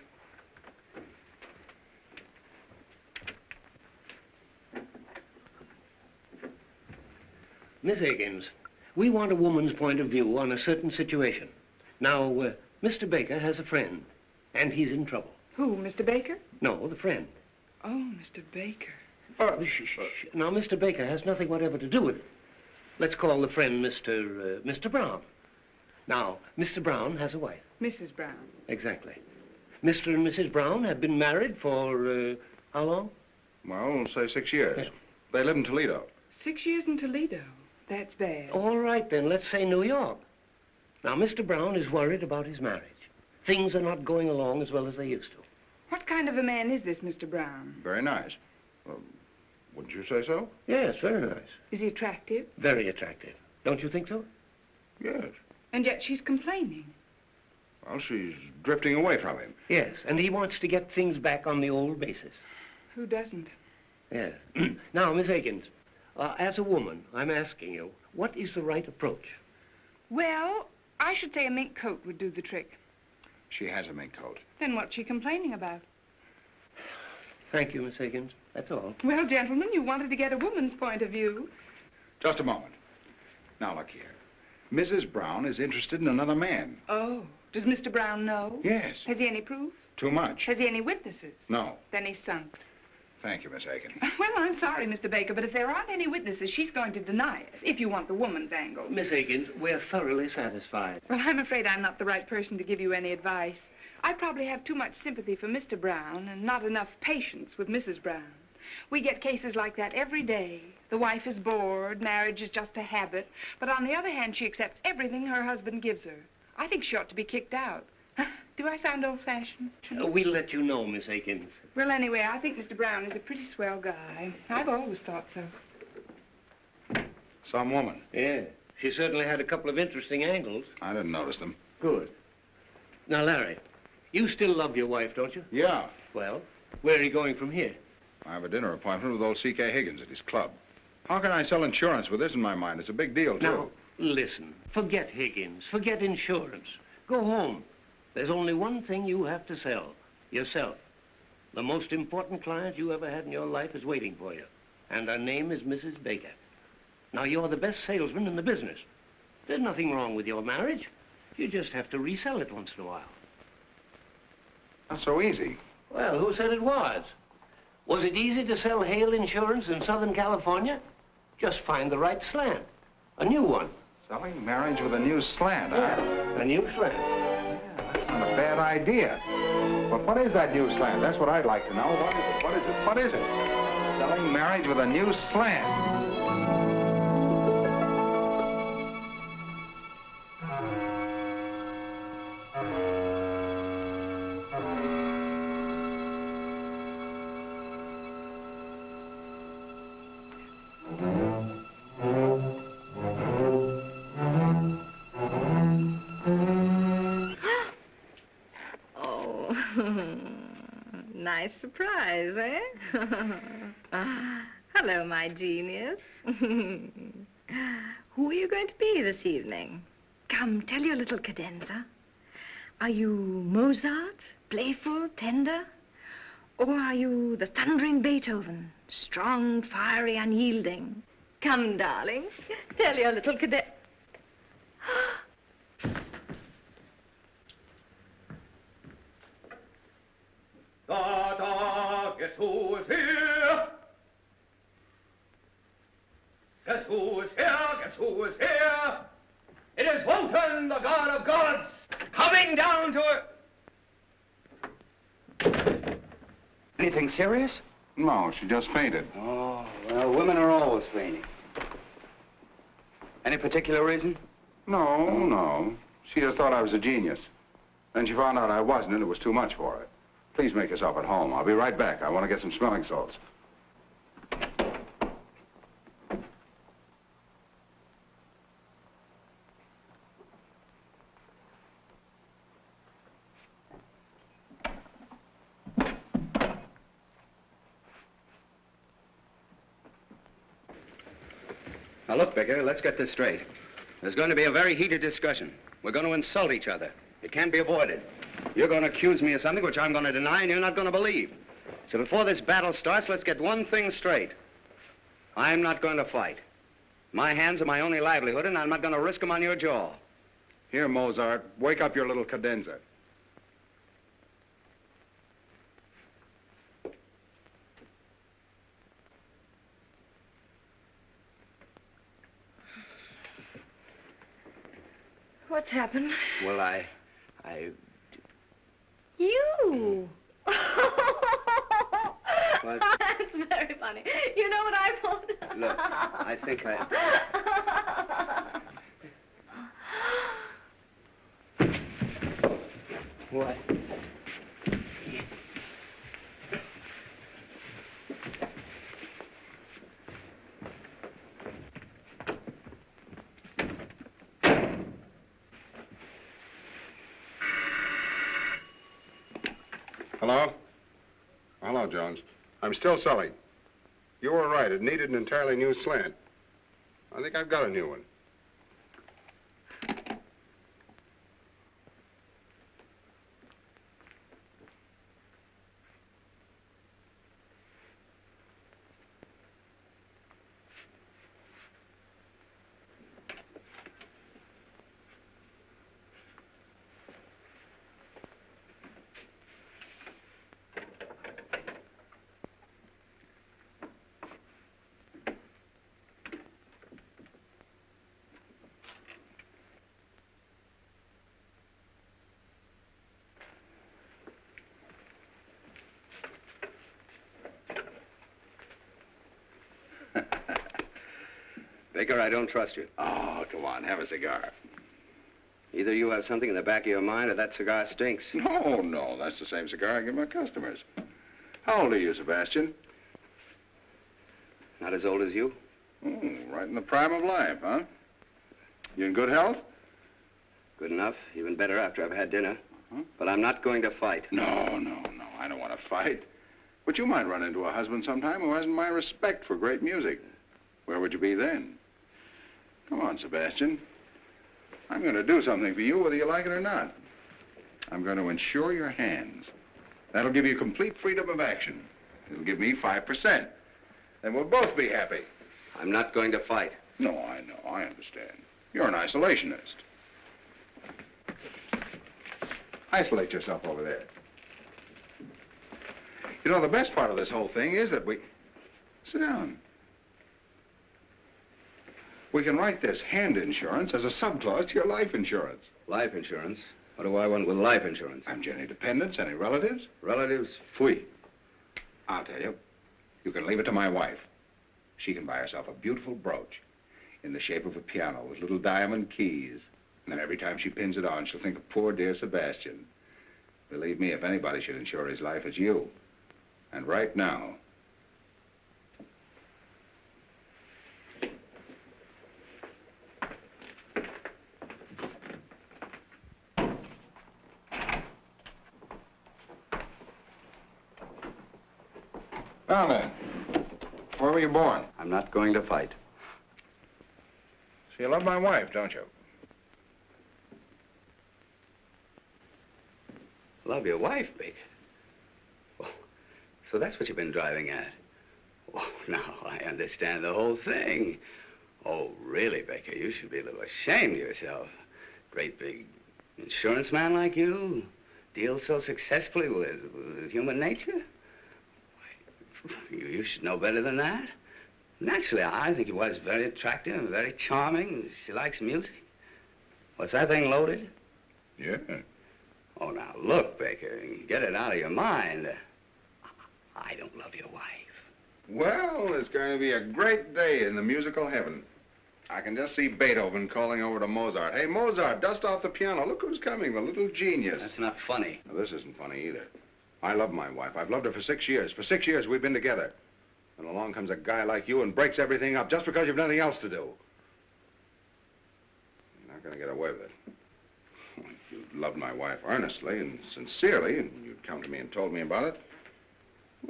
Miss Higgins, we want a woman's point of view on a certain situation. Now, Mr. Baker has a friend, and he's in trouble. Who, Mr. Baker? No, the friend. Oh, Mr. Baker. Shh. Now, Mr. Baker has nothing whatever to do with it. Let's call the friend Mr. Brown. Now, Mr. Brown has a wife. Mrs. Brown. Exactly. Mr. and Mrs. Brown have been married for, how long? Well, say 6 years. Yeah. They live in Toledo. 6 years in Toledo? That's bad. All right, then, let's say New York. Now, Mr. Brown is worried about his marriage. Things are not going along as well as they used to. What kind of a man is this, Mr. Brown? Very nice. Wouldn't you say so? Yes, very nice. Is he attractive? Very attractive. Don't you think so? Yes. And yet she's complaining. Well, she's drifting away from him. Yes, and he wants to get things back on the old basis. Who doesn't? Yes. Now, Miss Higgins, as a woman, I'm asking you, what is the right approach? Well, I should say a mink coat would do the trick. She has a mink coat. Then what's she complaining about? Thank you, Miss Higgins. That's all. Well, gentlemen, you wanted to get a woman's point of view. Just a moment. Now, look here. Mrs. Brown is interested in another man. Oh. Does Mr. Brown know? Yes. Has he any proof? Too much. Has he any witnesses? No. Then he's sunk. Thank you, Miss Aiken. Well, I'm sorry, Mr. Baker, but if there aren't any witnesses, she's going to deny it, if you want the woman's angle. Miss Higgins, we're thoroughly satisfied. Well, I'm afraid I'm not the right person to give you any advice. I probably have too much sympathy for Mr. Brown and not enough patience with Mrs. Brown. We get cases like that every day. The wife is bored, marriage is just a habit, but on the other hand, she accepts everything her husband gives her. I think she ought to be kicked out. Do I sound old-fashioned? We'll let you know, Miss Aikens. Well, anyway, I think Mr. Brown is a pretty swell guy. I've always thought so. Some woman. Yeah. She certainly had a couple of interesting angles. I didn't notice them. Good. Now, Larry, you still love your wife, don't you? Yeah. Well, where are you going from here? I have a dinner appointment with old C.K. Higgins at his club. How can I sell insurance with this in my mind? It's a big deal, too. Now, listen. Forget Higgins. Forget insurance. Go home. There's only one thing you have to sell. Yourself. The most important client you ever had in your life is waiting for you. And her name is Mrs. Baker. Now, you're the best salesman in the business. There's nothing wrong with your marriage. You just have to resell it once in a while. Not so easy. Well, who said it was? Was it easy to sell hail insurance in Southern California? Just find the right slant. A new one. Selling marriage with a new slant, huh? Yeah, a new slant. Yeah, that's not a bad idea. But what is that new slant? That's what I'd like to know. What is it? What is it? What is it? Selling marriage with a new slant. Nice surprise, eh? Hello, my genius. Who are you going to be this evening? Come, tell your little cadenza. Are you Mozart, playful, tender? Or are you the thundering Beethoven, strong, fiery, unyielding? Come, darling, tell your little cadenza. Da, da, guess who is here? Guess who is here? Guess who is here? It is Wotan, the god of gods, coming down to her. Anything serious? No, she just fainted. Oh, well, women are always fainting. Any particular reason? No, no. She just thought I was a genius. Then she found out I wasn't, and it was too much for her. Please make yourself at home. I'll be right back. I want to get some smelling salts. Now, look, Baker, let's get this straight. There's going to be a very heated discussion. We're going to insult each other. It can't be avoided. You're going to accuse me of something which I'm going to deny and you're not going to believe. So before this battle starts, let's get one thing straight. I'm not going to fight. My hands are my only livelihood, and I'm not going to risk them on your jaw. Here, Mozart, wake up your little cadenza. What's happened? Well, I... You! What? That's very funny. You know what I thought? Look, I think I... What? Hello? Hello, Jones. I'm still selling. You were right. It needed an entirely new slant. I think I've got a new one. Baker, I don't trust you. Oh, come on. Have a cigar. Either you have something in the back of your mind or that cigar stinks. No, no. That's the same cigar I give my customers. How old are you, Sebastian? Not as old as you? Oh, right in the prime of life, huh? You in good health? Good enough. Even better after I've had dinner. But I'm not going to fight. No, no, no. I don't want to fight. But you might run into a husband sometime who hasn't my respect for great music. Where would you be then? Come on, Sebastian. I'm going to do something for you whether you like it or not. I'm going to insure your hands. That'll give you complete freedom of action. It'll give me 5%. Then we'll both be happy. I'm not going to fight. No, I know. I understand. You're an isolationist. Isolate yourself over there. You know, the best part of this whole thing is that we... Sit down. We can write this hand insurance as a subclause to your life insurance. Life insurance? What do I want with life insurance? Haven't you any dependents, any relatives? Relatives? Fui. I'll tell you. You can leave it to my wife. She can buy herself a beautiful brooch in the shape of a piano with little diamond keys. And then every time she pins it on, she'll think of poor dear Sebastian. Believe me, if anybody should insure his life, it's you. And right now. Now then, where were you born? I'm not going to fight. So you love my wife, don't you? Love your wife, Baker? Oh, so that's what you've been driving at. Oh, now I understand the whole thing. Oh, really, Baker, you should be a little ashamed of yourself. Great big insurance man like you deals so successfully with human nature. You should know better than that. Naturally, I think your wife's very attractive and very charming. She likes music. What's that thing loaded? Yeah. Oh, now, look, Baker, get it out of your mind. I don't love your wife. Well, it's going to be a great day in the musical heaven. I can just see Beethoven calling over to Mozart. Hey, Mozart, dust off the piano. Look who's coming, the little genius. That's not funny. Now, this isn't funny either. I love my wife. I've loved her for 6 years. For 6 years, we've been together. And along comes a guy like you and breaks everything up just because you've nothing else to do. You're not going to get away with it. If you'd loved my wife earnestly and sincerely, and you'd come to me and told me about it,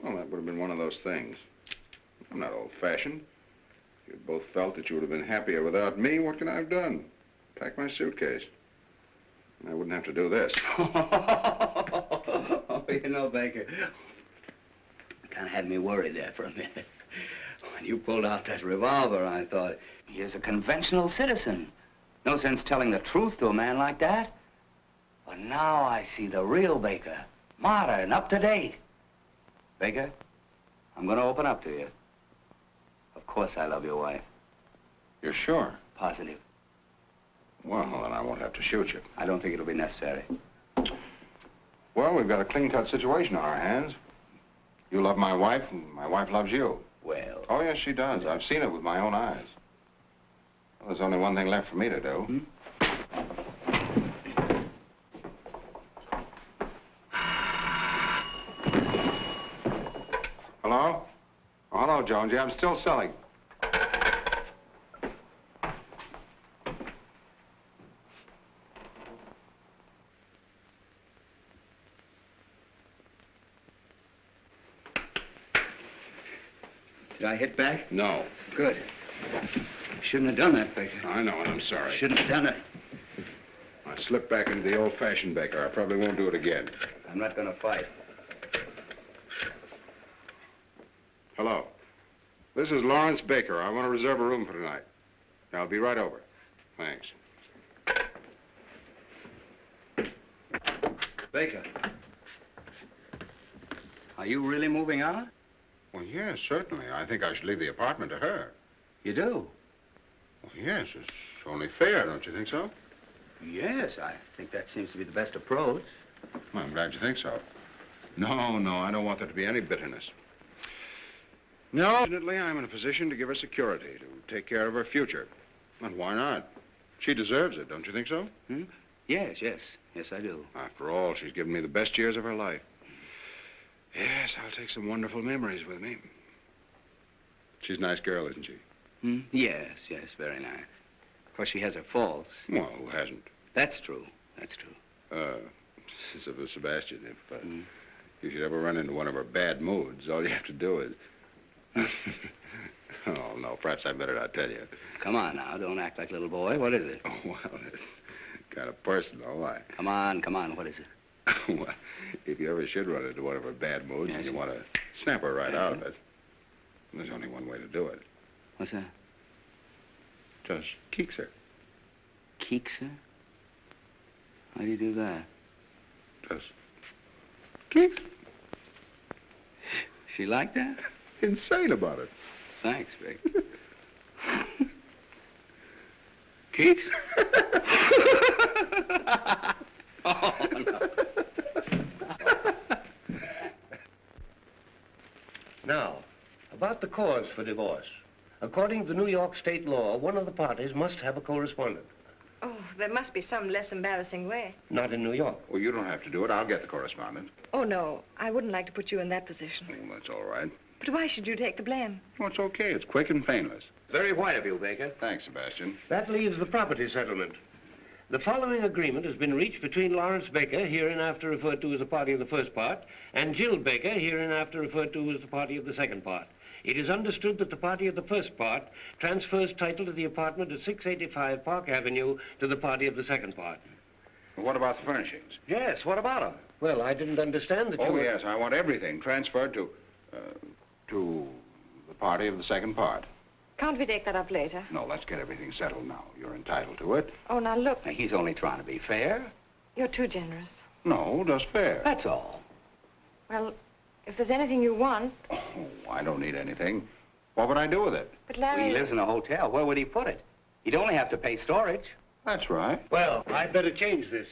well, that would have been one of those things. I'm not old-fashioned. If you'd both felt that you would have been happier without me, what could I have done? Pack my suitcase. And I wouldn't have to do this. Oh, you know, Baker, kind of had me worried there for a minute. When you pulled out that revolver, I thought, here's a conventional citizen. No sense telling the truth to a man like that. But now I see the real Baker, modern, up to date. Baker, I'm going to open up to you. Of course I love your wife. You're sure? Positive. Well, then I won't have to shoot you. I don't think it'll be necessary. Well, we've got a clean-cut situation on our hands. You love my wife, and my wife loves you. Well... Oh, yes, she does. I've seen it with my own eyes. Well, there's only one thing left for me to do. Hmm? Hello? Oh, hello, Jonesy. I'm still selling. Did I hit back? No. Good. Shouldn't have done that, Baker. I know, and I'm sorry. Shouldn't have done it. I slipped back into the old-fashioned Baker. I probably won't do it again. I'm not going to fight. Hello. This is Lawrence Baker. I want to reserve a room for tonight. I'll be right over. Thanks. Baker. Are you really moving out? Well, yes, certainly. I think I should leave the apartment to her. You do? Well, yes, it's only fair, don't you think so? Yes, I think that seems to be the best approach. Well, I'm glad you think so. No, I don't want there to be any bitterness. No, fortunately, I'm in a position to give her security, to take care of her future. And why not? She deserves it, don't you think so? Hmm? Yes, I do. After all, she's given me the best years of her life. Yes, I'll take some wonderful memories with me. She's a nice girl, isn't she? Hmm? Yes, very nice. Of course, she has her faults. Well, who hasn't? That's true. Sebastian, if you should ever run into one of her bad moods, all you have to do is... Oh, no, perhaps I better not tell you. Come on now, don't act like a little boy. What is it? Oh, well, it's kind of personal. Why? Come on, what is it? Well, if you ever should run into one of her bad moods and you want to snap her right out of it, there's only one way to do it. What's that? Just keeks her. Keeks her? How do you do that? Just keeks. She like that? Insane about it. Thanks, Vic. Keeks? Oh, no. Now, about the cause for divorce. According to New York state law, one of the parties must have a correspondent. Oh, there must be some less embarrassing way. Not in New York. Well, you don't have to do it. I'll get the correspondent. Oh, no. I wouldn't like to put you in that position. Well, that's all right. But why should you take the blame? Well, it's okay. It's quick and painless. Very white of you, Baker. Thanks, Sebastian. That leaves the property settlement. The following agreement has been reached between Lawrence Baker, hereinafter referred to as the party of the first part, and Jill Baker, hereinafter referred to as the party of the second part. It is understood that the party of the first part transfers title to the apartment at 685 Park Avenue to the party of the second part. Well, what about the furnishings? Yes, what about them? Well, I didn't understand that you Oh, were... yes, I want everything transferred to the party of the second part. Can't we take that up later? No, let's get everything settled now. You're entitled to it. Oh, now look. Now, he's only trying to be fair. You're too generous. No, just fair. That's all. Well, if there's anything you want... Oh, I don't need anything. What would I do with it? But Larry... He lives in a hotel. Where would he put it? He'd only have to pay storage. That's right. Well, I'd better change this.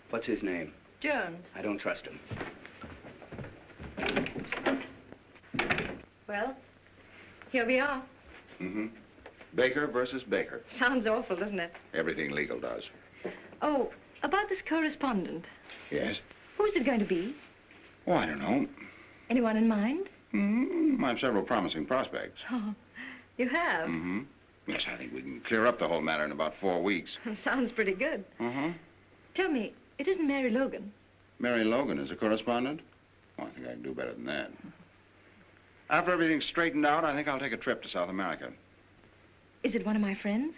What's his name? Jones. I don't trust him. Well, here we are. Mm-hmm. Baker versus Baker. Sounds awful, doesn't it? Everything legal does. Oh, about this correspondent. Yes? Who's it going to be? Oh, I don't know. Anyone in mind? Mm-hmm. I have several promising prospects. Oh, you have? Mm-hmm. Yes, I think we can clear up the whole matter in about 4 weeks. Sounds pretty good. Mm-hmm. Tell me, it isn't Mary Logan. Mary Logan is a correspondent? Oh, I think I can do better than that. After everything's straightened out, I think I'll take a trip to South America. Is it one of my friends?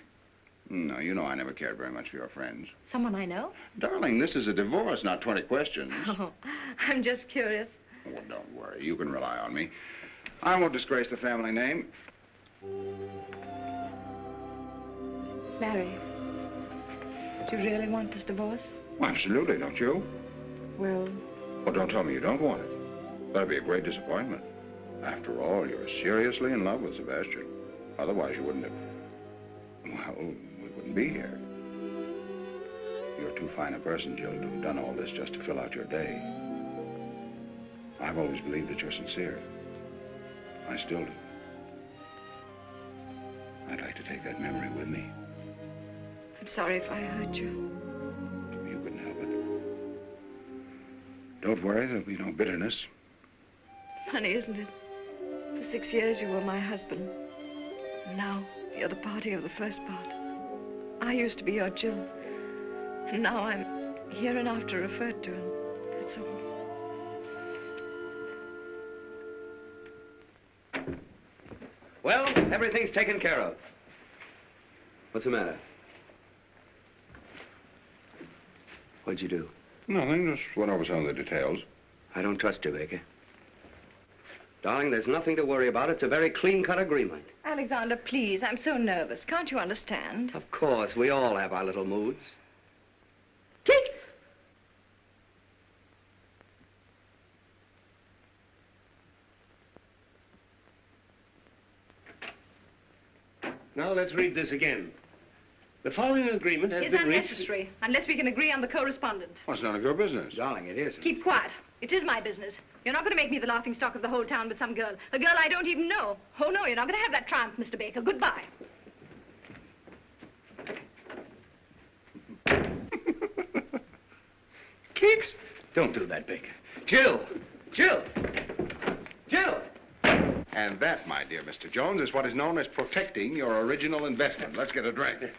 No, you know I never cared very much for your friends. Someone I know? Darling, this is a divorce, not 20 questions. Oh, I'm just curious. Oh, don't worry. You can rely on me. I won't disgrace the family name. Larry, do you really want this divorce? Well, absolutely, don't you? Well... Well, don't tell me you don't want it. That'd be a great disappointment. After all, you're seriously in love with Sebastian. Otherwise, you wouldn't have... Well, we wouldn't be here. You're too fine a person, Jill, to have done all this just to fill out your day. I've always believed that you're sincere. I still do. I'd like to take that memory with me. I'm sorry if I hurt you. You couldn't help it. Don't worry, there'll be no bitterness. Funny, isn't it? For 6 years you were my husband. And now you're the party of the first part. I used to be your Jill. And now I'm hereinafter referred to, and that's all. Well, everything's taken care of. What's the matter? What'd you do? Nothing, just went over some of the details. I don't trust you, Baker. Darling, there's nothing to worry about. It's a very clean-cut agreement. Alexander, please, I'm so nervous. Can't you understand? Of course, we all have our little moods. Keith! Now let's read this again. The following agreement has Is been reached... unnecessary, unless we can agree on the correspondent. Well, it's none of your business. Darling, it isn't. Keep quiet. It is my business. You're not going to make me the laughingstock of the whole town with some girl. A girl I don't even know. Oh, no, you're not going to have that triumph, Mr. Baker. Goodbye. Kicks? Don't do that, Baker. Jill! Jill! Jill! And that, my dear Mr. Jones, is what is known as protecting your original investment. Let's get a drink.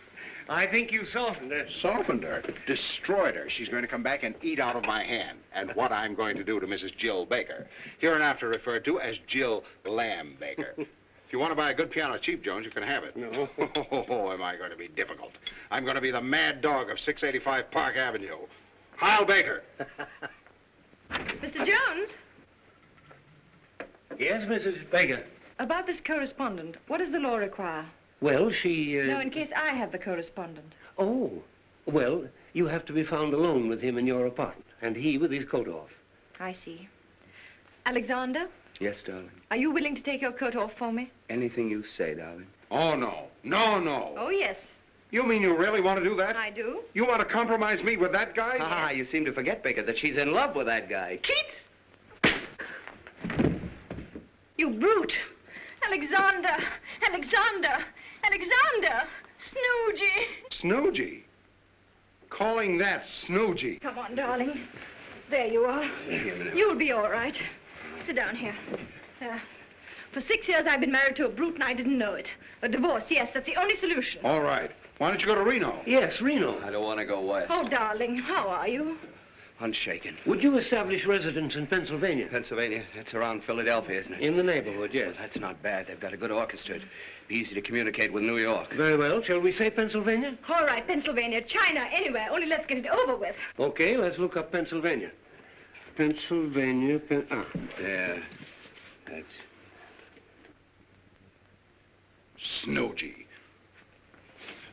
I think you softened her. Softened her, destroyed her. She's going to come back and eat out of my hand. And what I'm going to do to Mrs. Jill Baker, hereinafter referred to as Jill Lamb Baker. If you want to buy a good piano cheap, Jones, you can have it. No. Oh, am I going to be difficult? I'm going to be the mad dog of 685 Park Avenue. Heil Baker. Mr. Jones? Yes, Mrs. Baker. About this correspondent, what does the law require? Well, she... No, in case I have the correspondent. Oh, well, you have to be found alone with him in your apartment, and he with his coat off. I see. Alexander, Yes, darling. are you willing to take your coat off for me? Anything you say, darling. Oh, no. No, no. Oh, yes, You mean you really want to do that? I do. You want to compromise me with that guy? Ah, you seem to forget, Baker, that she's in love with that guy. Keats! You brute! Alexander! Alexander! Alexander! Snoogey! Snoogey? Calling that Snoogey? Come on, darling. There you are. You'll be all right. Sit down here. For 6 years, I've been married to a brute and I didn't know it. A divorce, yes, that's the only solution. All right. Why don't you go to Reno? Yes, Reno. I don't want to go west. Oh, darling, how are you? Unshaken. Would you establish residence in Pennsylvania? Pennsylvania? It's around Philadelphia, isn't it? In the neighborhood, yes. Well, that's not bad. They've got a good orchestra. It'd be easy to communicate with New York. Very well. Shall we say Pennsylvania? All right, Pennsylvania, China, anywhere. Only let's get it over with. Okay, let's look up Pennsylvania. Pennsylvania, There. That's... Snoogy.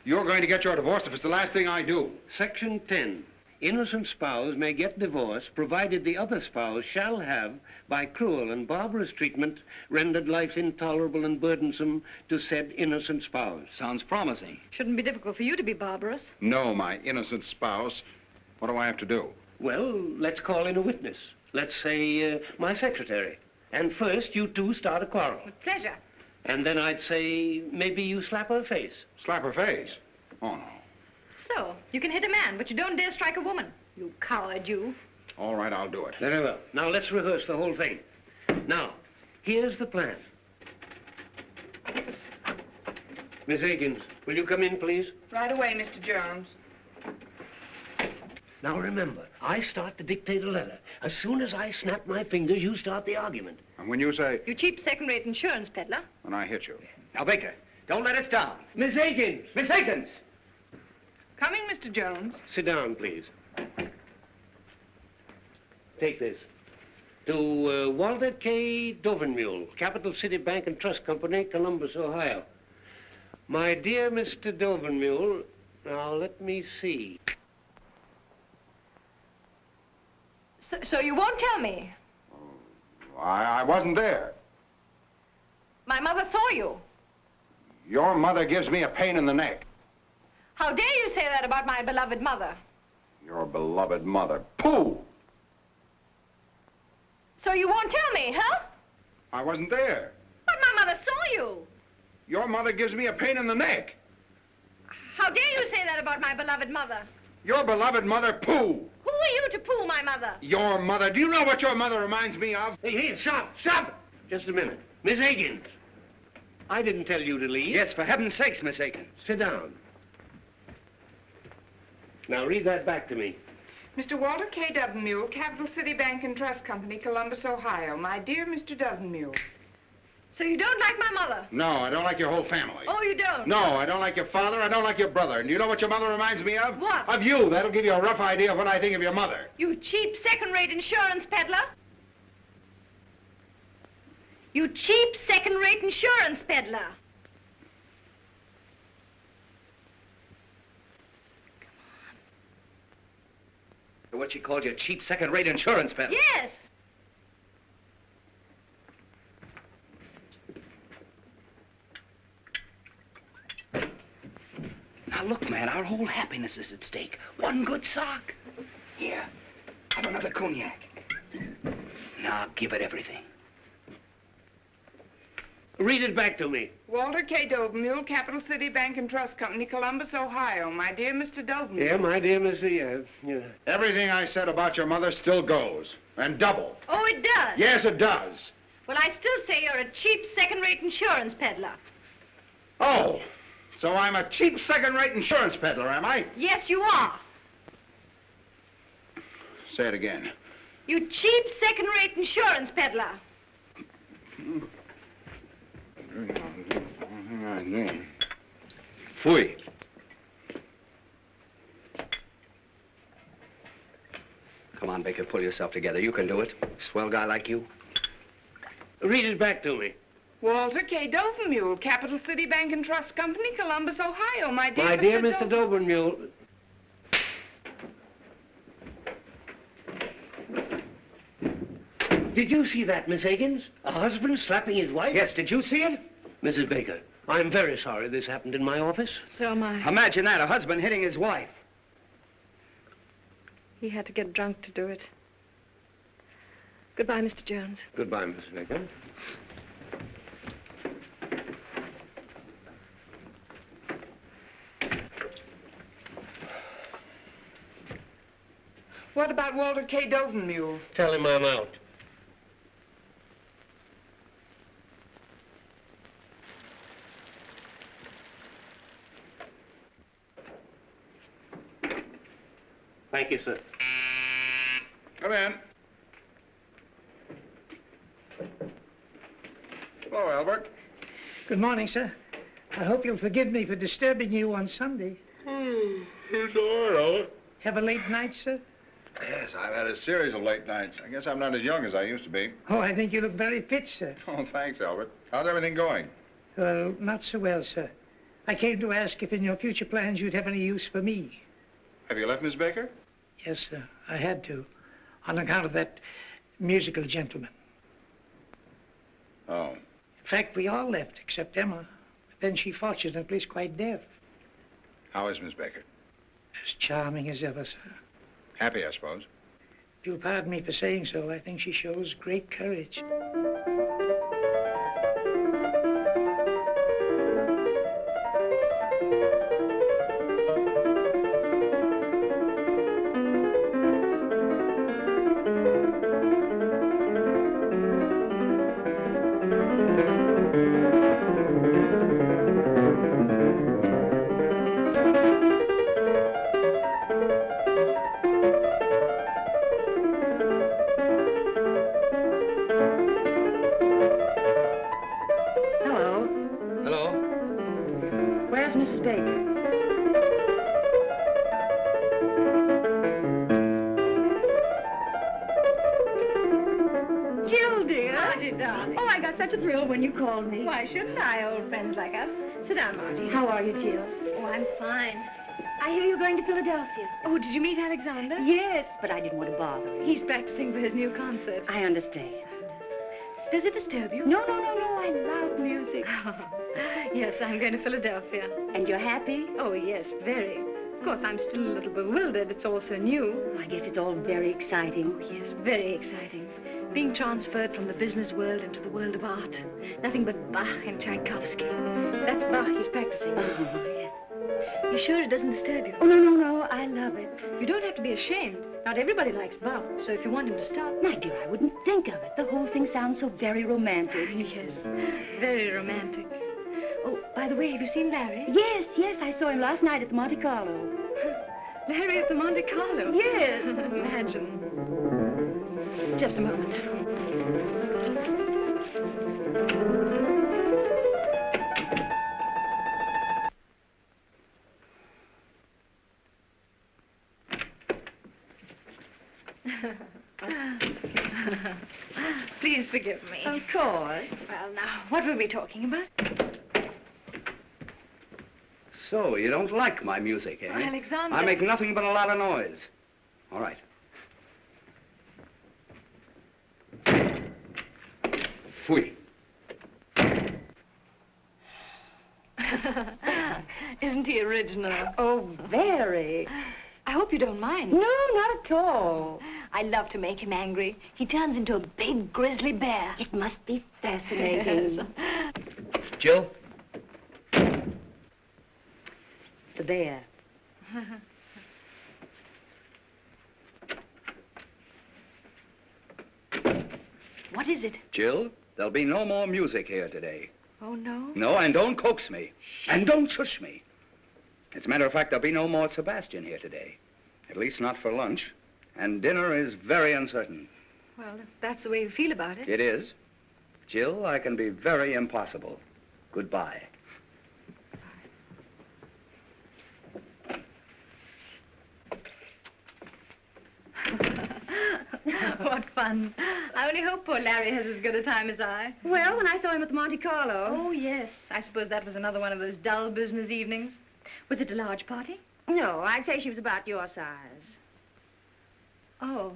You're going to get your divorce if it's the last thing I do. Section 10. Innocent spouse may get divorced provided the other spouse shall have, by cruel and barbarous treatment, rendered life intolerable and burdensome to said innocent spouse. Sounds promising. Shouldn't be difficult for you to be barbarous. No, my innocent spouse. What do I have to do? Well, let's call in a witness. Let's say my secretary. And first, you two start a quarrel. With pleasure. And then I'd say maybe you slap her face. Slap her face? Oh, no. So, you can hit a man, but you don't dare strike a woman. You coward, you. All right, I'll do it. Very well. Now, let's rehearse the whole thing. Now, here's the plan. Miss Higgins, will you come in, please? Right away, Mr. Jones. Now, remember, I start to dictate a letter. As soon as I snap my fingers, you start the argument. And when you say... You cheap second-rate insurance peddler. When I hit you. Now, Baker, don't let us down. Miss Higgins! Miss Higgins! Coming, Mr. Jones. Sit down, please. Take this. To Walter K. Dovenmule, Capital City Bank and Trust Company, Columbus, Ohio. My dear Mr. Dovenmule, now let me see. So you won't tell me? I wasn't there. My mother saw you. Your mother gives me a pain in the neck. How dare you say that about my beloved mother? Your beloved mother. Pooh! So you won't tell me, huh? I wasn't there. But my mother saw you. Your mother gives me a pain in the neck. How dare you say that about my beloved mother? Your beloved mother. Pooh! Who are you to poo my mother? Your mother. Do you know what your mother reminds me of? Hey, stop! Just a minute. Miss Higgins, I didn't tell you to leave. Yes, for heaven's sakes, Miss Higgins. Sit down. Now, read that back to me. Mr. Walter K. Dovenmule, Capital City Bank and Trust Company, Columbus, Ohio. My dear Mr. Dovenmule. So you don't like my mother? No, I don't like your whole family. Oh, you don't? No, I don't like your father, I don't like your brother. And do you know what your mother reminds me of? What? Of you. That'll give you a rough idea of what I think of your mother. You cheap second-rate insurance peddler. You cheap second-rate insurance peddler. What she called you, cheap second-rate insurance peddler. Yes. Now, look, man, our whole happiness is at stake. One good sock. Here, have another cognac. Now, give it everything. Read it back to me. Walter K. Dovenmule, Capital City Bank and Trust Company, Columbus, Ohio. My dear Mr. Dovenmule. Yeah, my dear Mr. Yeah. Everything I said about your mother still goes. And double. Oh, it does? Yes, it does. Well, I still say you're a cheap second-rate insurance peddler. Oh, so I'm a cheap second-rate insurance peddler, am I? Yes, you are. Say it again. You cheap second-rate insurance peddler. Fui. Come on, Baker, pull yourself together. You can do it. Swell guy like you. Read it back to me. Walter K. Dovenmule, Capital City Bank and Trust Company, Columbus, Ohio. My dear Mr. Dovenmule. Did you see that, Miss Higgins? A husband slapping his wife? Yes, did you see it? Mrs. Baker, I'm very sorry this happened in my office. So am I. Imagine that, a husband hitting his wife. He had to get drunk to do it. Goodbye, Mr. Jones. Goodbye, Mrs. Baker. What about Walter K. Dovenmule? Tell him I'm out. Thank you, sir. Come in. Hello, Albert. Good morning, sir. I hope you'll forgive me for disturbing you on Sunday. It's all right, Albert. Have a late night, sir? Yes, I've had a series of late nights. I guess I'm not as young as I used to be. Oh, I think you look very fit, sir. Oh, thanks, Albert. How's everything going? Well, not so well, sir. I came to ask if in your future plans you'd have any use for me. Have you left Miss Baker? Yes, sir. I had to, on account of that musical gentleman. Oh. In fact, we all left, except Emma. But then she fortunately is quite deaf. How is Miss Baker? As charming as ever, sir. Happy, I suppose. If you'll pardon me for saying so, I think she shows great courage. Mrs. Baker. Jill, dear. Margie, darling. Oh, I got such a thrill when you called me. Why shouldn't I, old friends like us? Sit down, Margie. How are you, Jill? Oh, I'm fine. I hear you're going to Philadelphia. Oh, did you meet Alexander? Yes, but I didn't want to bother him. He's practicing for his new concert. I understand. Does it disturb you? No. I love music. Yes, I'm going to Philadelphia. And you're happy? Oh, yes, very. Of course, I'm still a little bewildered. It's all so new. I guess it's all very exciting. Oh, yes, very exciting. Being transferred from the business world into the world of art. Nothing but Bach and Tchaikovsky. That's Bach he's practicing. Oh, yeah. You sure it doesn't disturb you? Oh, no. I love it. You don't have to be ashamed. Not everybody likes Bach, so if you want him to stop... My dear, I wouldn't think of it. The whole thing sounds so very romantic. Yes, very romantic. Oh, by the way, have you seen Larry? Yes, I saw him last night at the Monte Carlo. Larry at the Monte Carlo? Yes. Imagine. Just a moment. Please forgive me. Of course. Well, now, what were we talking about? So, you don't like my music, eh? Oh, Alexander. I make nothing but a lot of noise. All right. Fui. Isn't he original? Oh, very. I hope you don't mind. No, not at all. I love to make him angry. He turns into a big grizzly bear. It must be fascinating. Yes. Jill? The bear. What is it? Jill, there'll be no more music here today. Oh, no? No, and don't coax me. And don't shush me. As a matter of fact, there'll be no more Sebastian here today. At least not for lunch. And dinner is very uncertain. Well, if that's the way you feel about it. It is. Jill, I can be very impossible. Goodbye. What fun. I only hope poor Larry has as good a time as I. Well, when I saw him at the Monte Carlo. Oh, yes. I suppose that was another one of those dull business evenings. Was it a large party? No, I'd say she was about your size. Oh.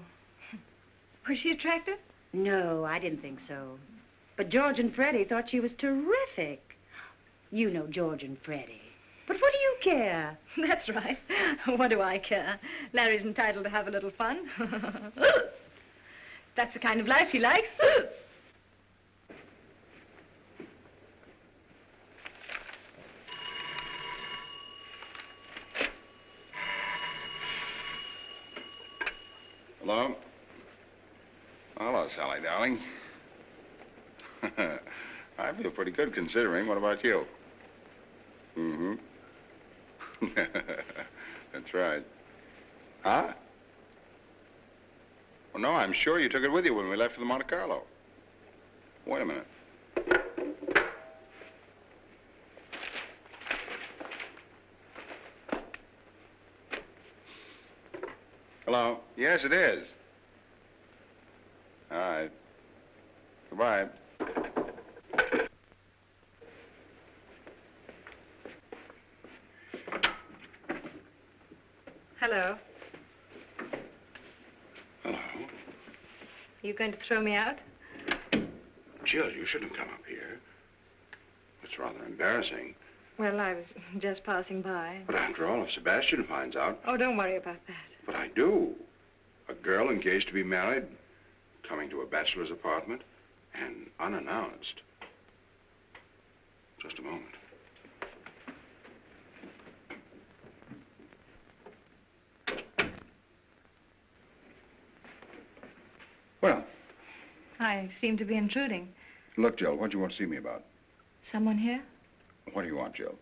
Was she attractive? No, I didn't think so. But George and Freddie thought she was terrific. You know George and Freddie. But what do you care? That's right. What do I care? Larry's entitled to have a little fun. That's the kind of life he likes. Hello? Hello, Sally, darling. I feel pretty good considering. What about you? Mm-hmm. That's right. Huh? Well, no, I'm sure you took it with you when we left for the Monte Carlo. Wait a minute. Hello? Yes, it is. All right. Goodbye. Hello. Hello. Are you going to throw me out? Jill, you shouldn't have come up here. It's rather embarrassing. Well, I was just passing by. But after all, if Sebastian finds out... Oh, don't worry about that. But I do. A girl engaged to be married, coming to a bachelor's apartment, and unannounced. Just a moment. Well. I seem to be intruding. Look, Jill, what do you want to see me about? Someone here? What do you want, Jill?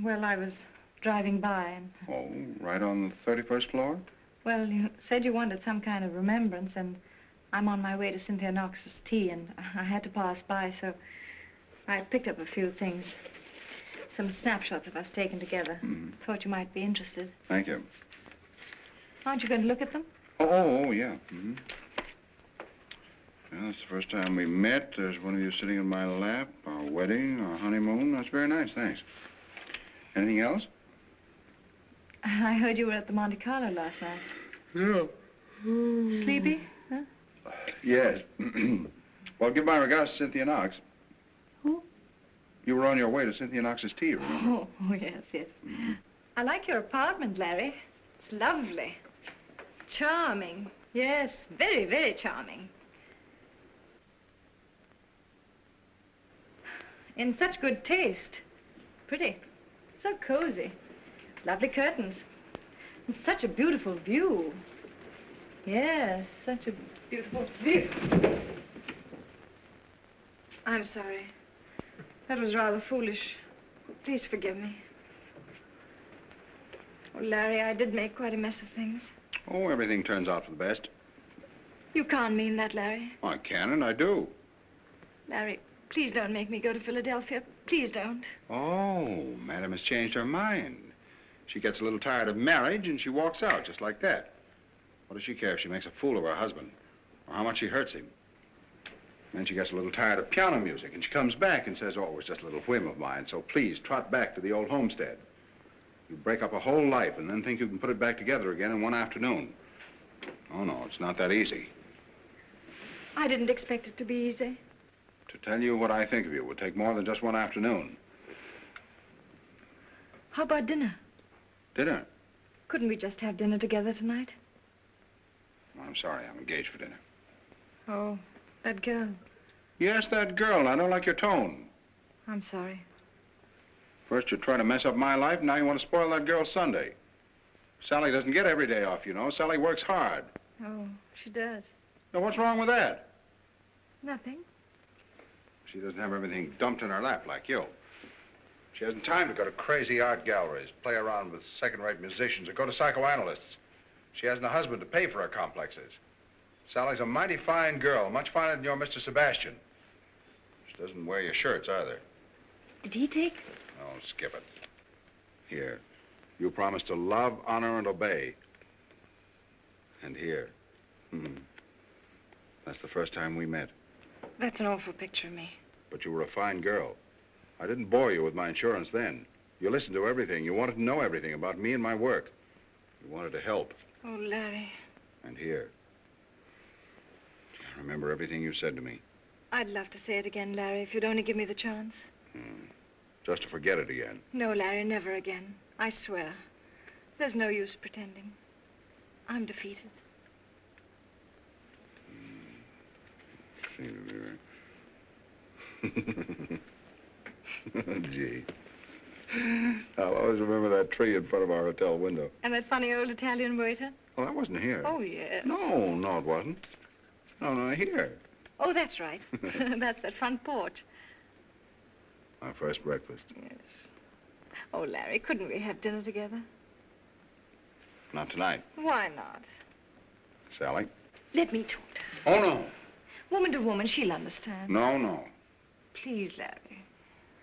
Well, I was driving by and... Oh, right on the 31st floor? Well, you said you wanted some kind of remembrance, and I'm on my way to Cynthia Knox's tea, and I had to pass by, so I picked up a few things. Some snapshots of us taken together. Thought you might be interested. Thank you. Aren't you going to look at them? Oh, yeah. Well, it's the first time we met. There's one of you sitting in my lap. Our wedding, our honeymoon. That's very nice, thanks. Anything else? I heard you were at the Monte Carlo last night. Yeah. Sleepy? Huh? Yes. Well, give my regards to Cynthia Knox. Who? You were on your way to Cynthia Knox's tea, remember? Oh, yes, yes. I like your apartment, Larry. It's lovely. Charming. Yes, very, very charming. In such good taste. Pretty. So cozy. Lovely curtains. And such a beautiful view. Yes, such a beautiful view. I'm sorry. That was rather foolish. Please forgive me. Oh, Larry, I did make quite a mess of things. Oh, everything turns out for the best. You can't mean that, Larry. I can and I do. Larry, please don't make me go to Philadelphia. Please don't. Oh, Madam has changed her mind. She gets a little tired of marriage and she walks out just like that. What does she care if she makes a fool of her husband or how much she hurts him? Then she gets a little tired of piano music and she comes back and says, oh, it was just a little whim of mine, so please trot back to the old homestead. You break up a whole life and then think you can put it back together again in one afternoon. Oh, no, it's not that easy. I didn't expect it to be easy. To tell you what I think of you would take more than just one afternoon. How about dinner? Dinner? Couldn't we just have dinner together tonight? I'm sorry, I'm engaged for dinner. Oh, that girl. Yes, that girl. I don't like your tone. I'm sorry. First you try to mess up my life, now you want to spoil that girl's Sunday. Sally doesn't get every day off, you know. Sally works hard. Oh, she does. Now, what's wrong with that? Nothing. She doesn't have everything dumped in her lap like you. She hasn't time to go to crazy art galleries, play around with second-rate musicians, or go to psychoanalysts. She hasn't a husband to pay for her complexes. Sally's a mighty fine girl, much finer than your Mr. Sebastian. She doesn't wear your shirts either. Did he take? Oh, skip it. Here, you promised to love, honor, and obey. And here. That's the first time we met. That's an awful picture of me. But you were a fine girl. I didn't bore you with my insurance then. You listened to everything. You wanted to know everything about me and my work. You wanted to help. Oh, Larry. And here. I remember everything you said to me. I'd love to say it again, Larry, if you'd only give me the chance. Just to forget it again. No, Larry, never again. I swear. There's no use pretending. I'm defeated. Gee. I'll always remember that tree in front of our hotel window. And that funny old Italian waiter? Oh, that wasn't here. Oh, yes. No, it wasn't. No, here. Oh, that's right. That's that front porch. Our first breakfast. Yes. Oh, Larry, couldn't we have dinner together? Not tonight. Why not? Sally, Let me talk to her. Oh, no. Woman to woman, she'll understand. No, no. Please, Larry.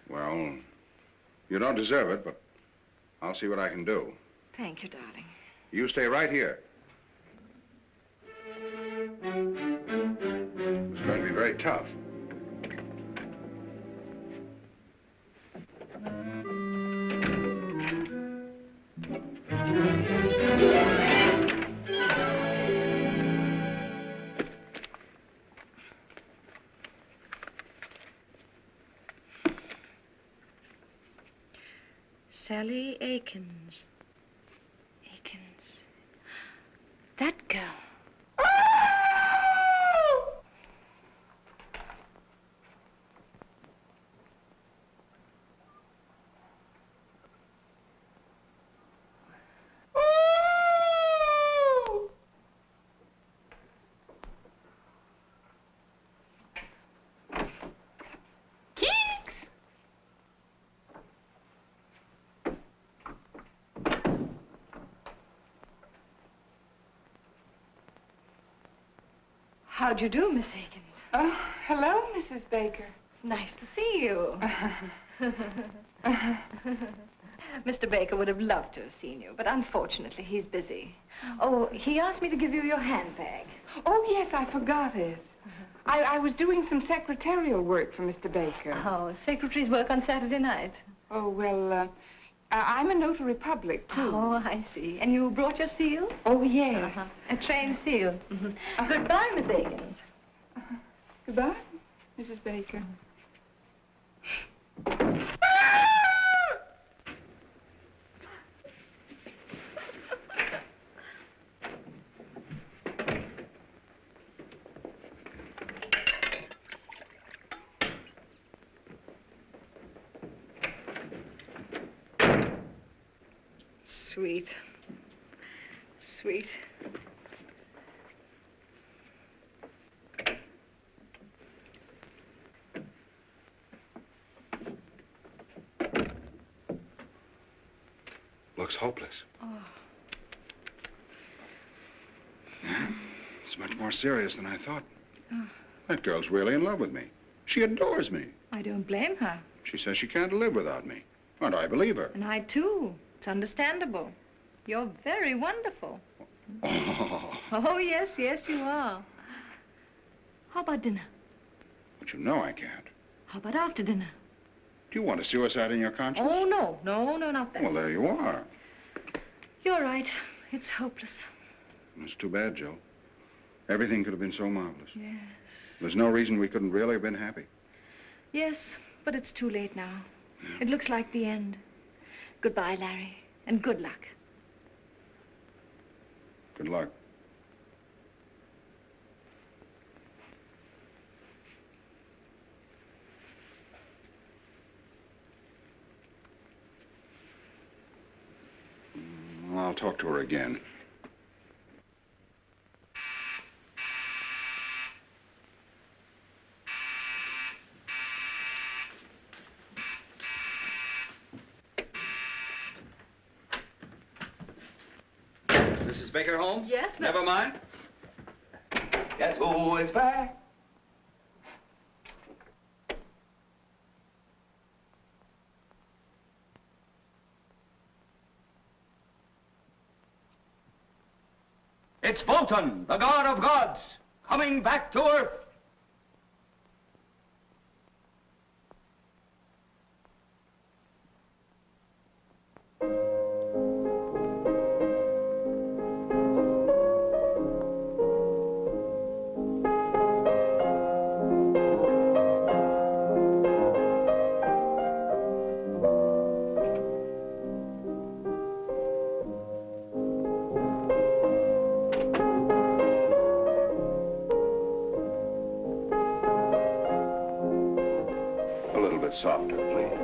Well, you don't deserve it, but I'll see what I can do. Thank you, darling. You stay right here. It's going to be very tough. Sally Akins. Akins. That girl. How'd you do, Miss Akins? Oh, hello, Mrs. Baker. Nice to see you. Mr. Baker would have loved to have seen you, but unfortunately he's busy. Oh, he asked me to give you your handbag. Oh, yes, I forgot it. I was doing some secretarial work for Mr. Baker. Oh, secretaries work on Saturday night. Oh, well, I'm a notary public, too. Oh, I see. And you brought your seal? Oh, yes. A trained seal. Goodbye, Miss Akins. Goodbye, Mrs. Baker. Sweet. Sweet. Looks hopeless. Oh. Yeah, it's much more serious than I thought. Oh. That girl's really in love with me. She adores me. I don't blame her. She says she can't live without me. And I believe her. And I, too. It's understandable. You're very wonderful. Oh. Oh, yes, yes, you are. How about dinner? But you know I can't. How about after dinner? Do you want a suicide in your conscience? Oh, no. No, no, not that. Well, there you are. You're right. It's hopeless. It's too bad, Joe. Everything could have been so marvelous. Yes. There's no reason we couldn't really have been happy. Yes, but it's too late now. Yeah. It looks like the end. Goodbye, Larry, and good luck. Good luck. I'll talk to her again. Mrs. Baker home? Yes, ma'am. Never mind. Guess who is back? It's Wotan, the god of gods, coming back to Earth. Softer, please.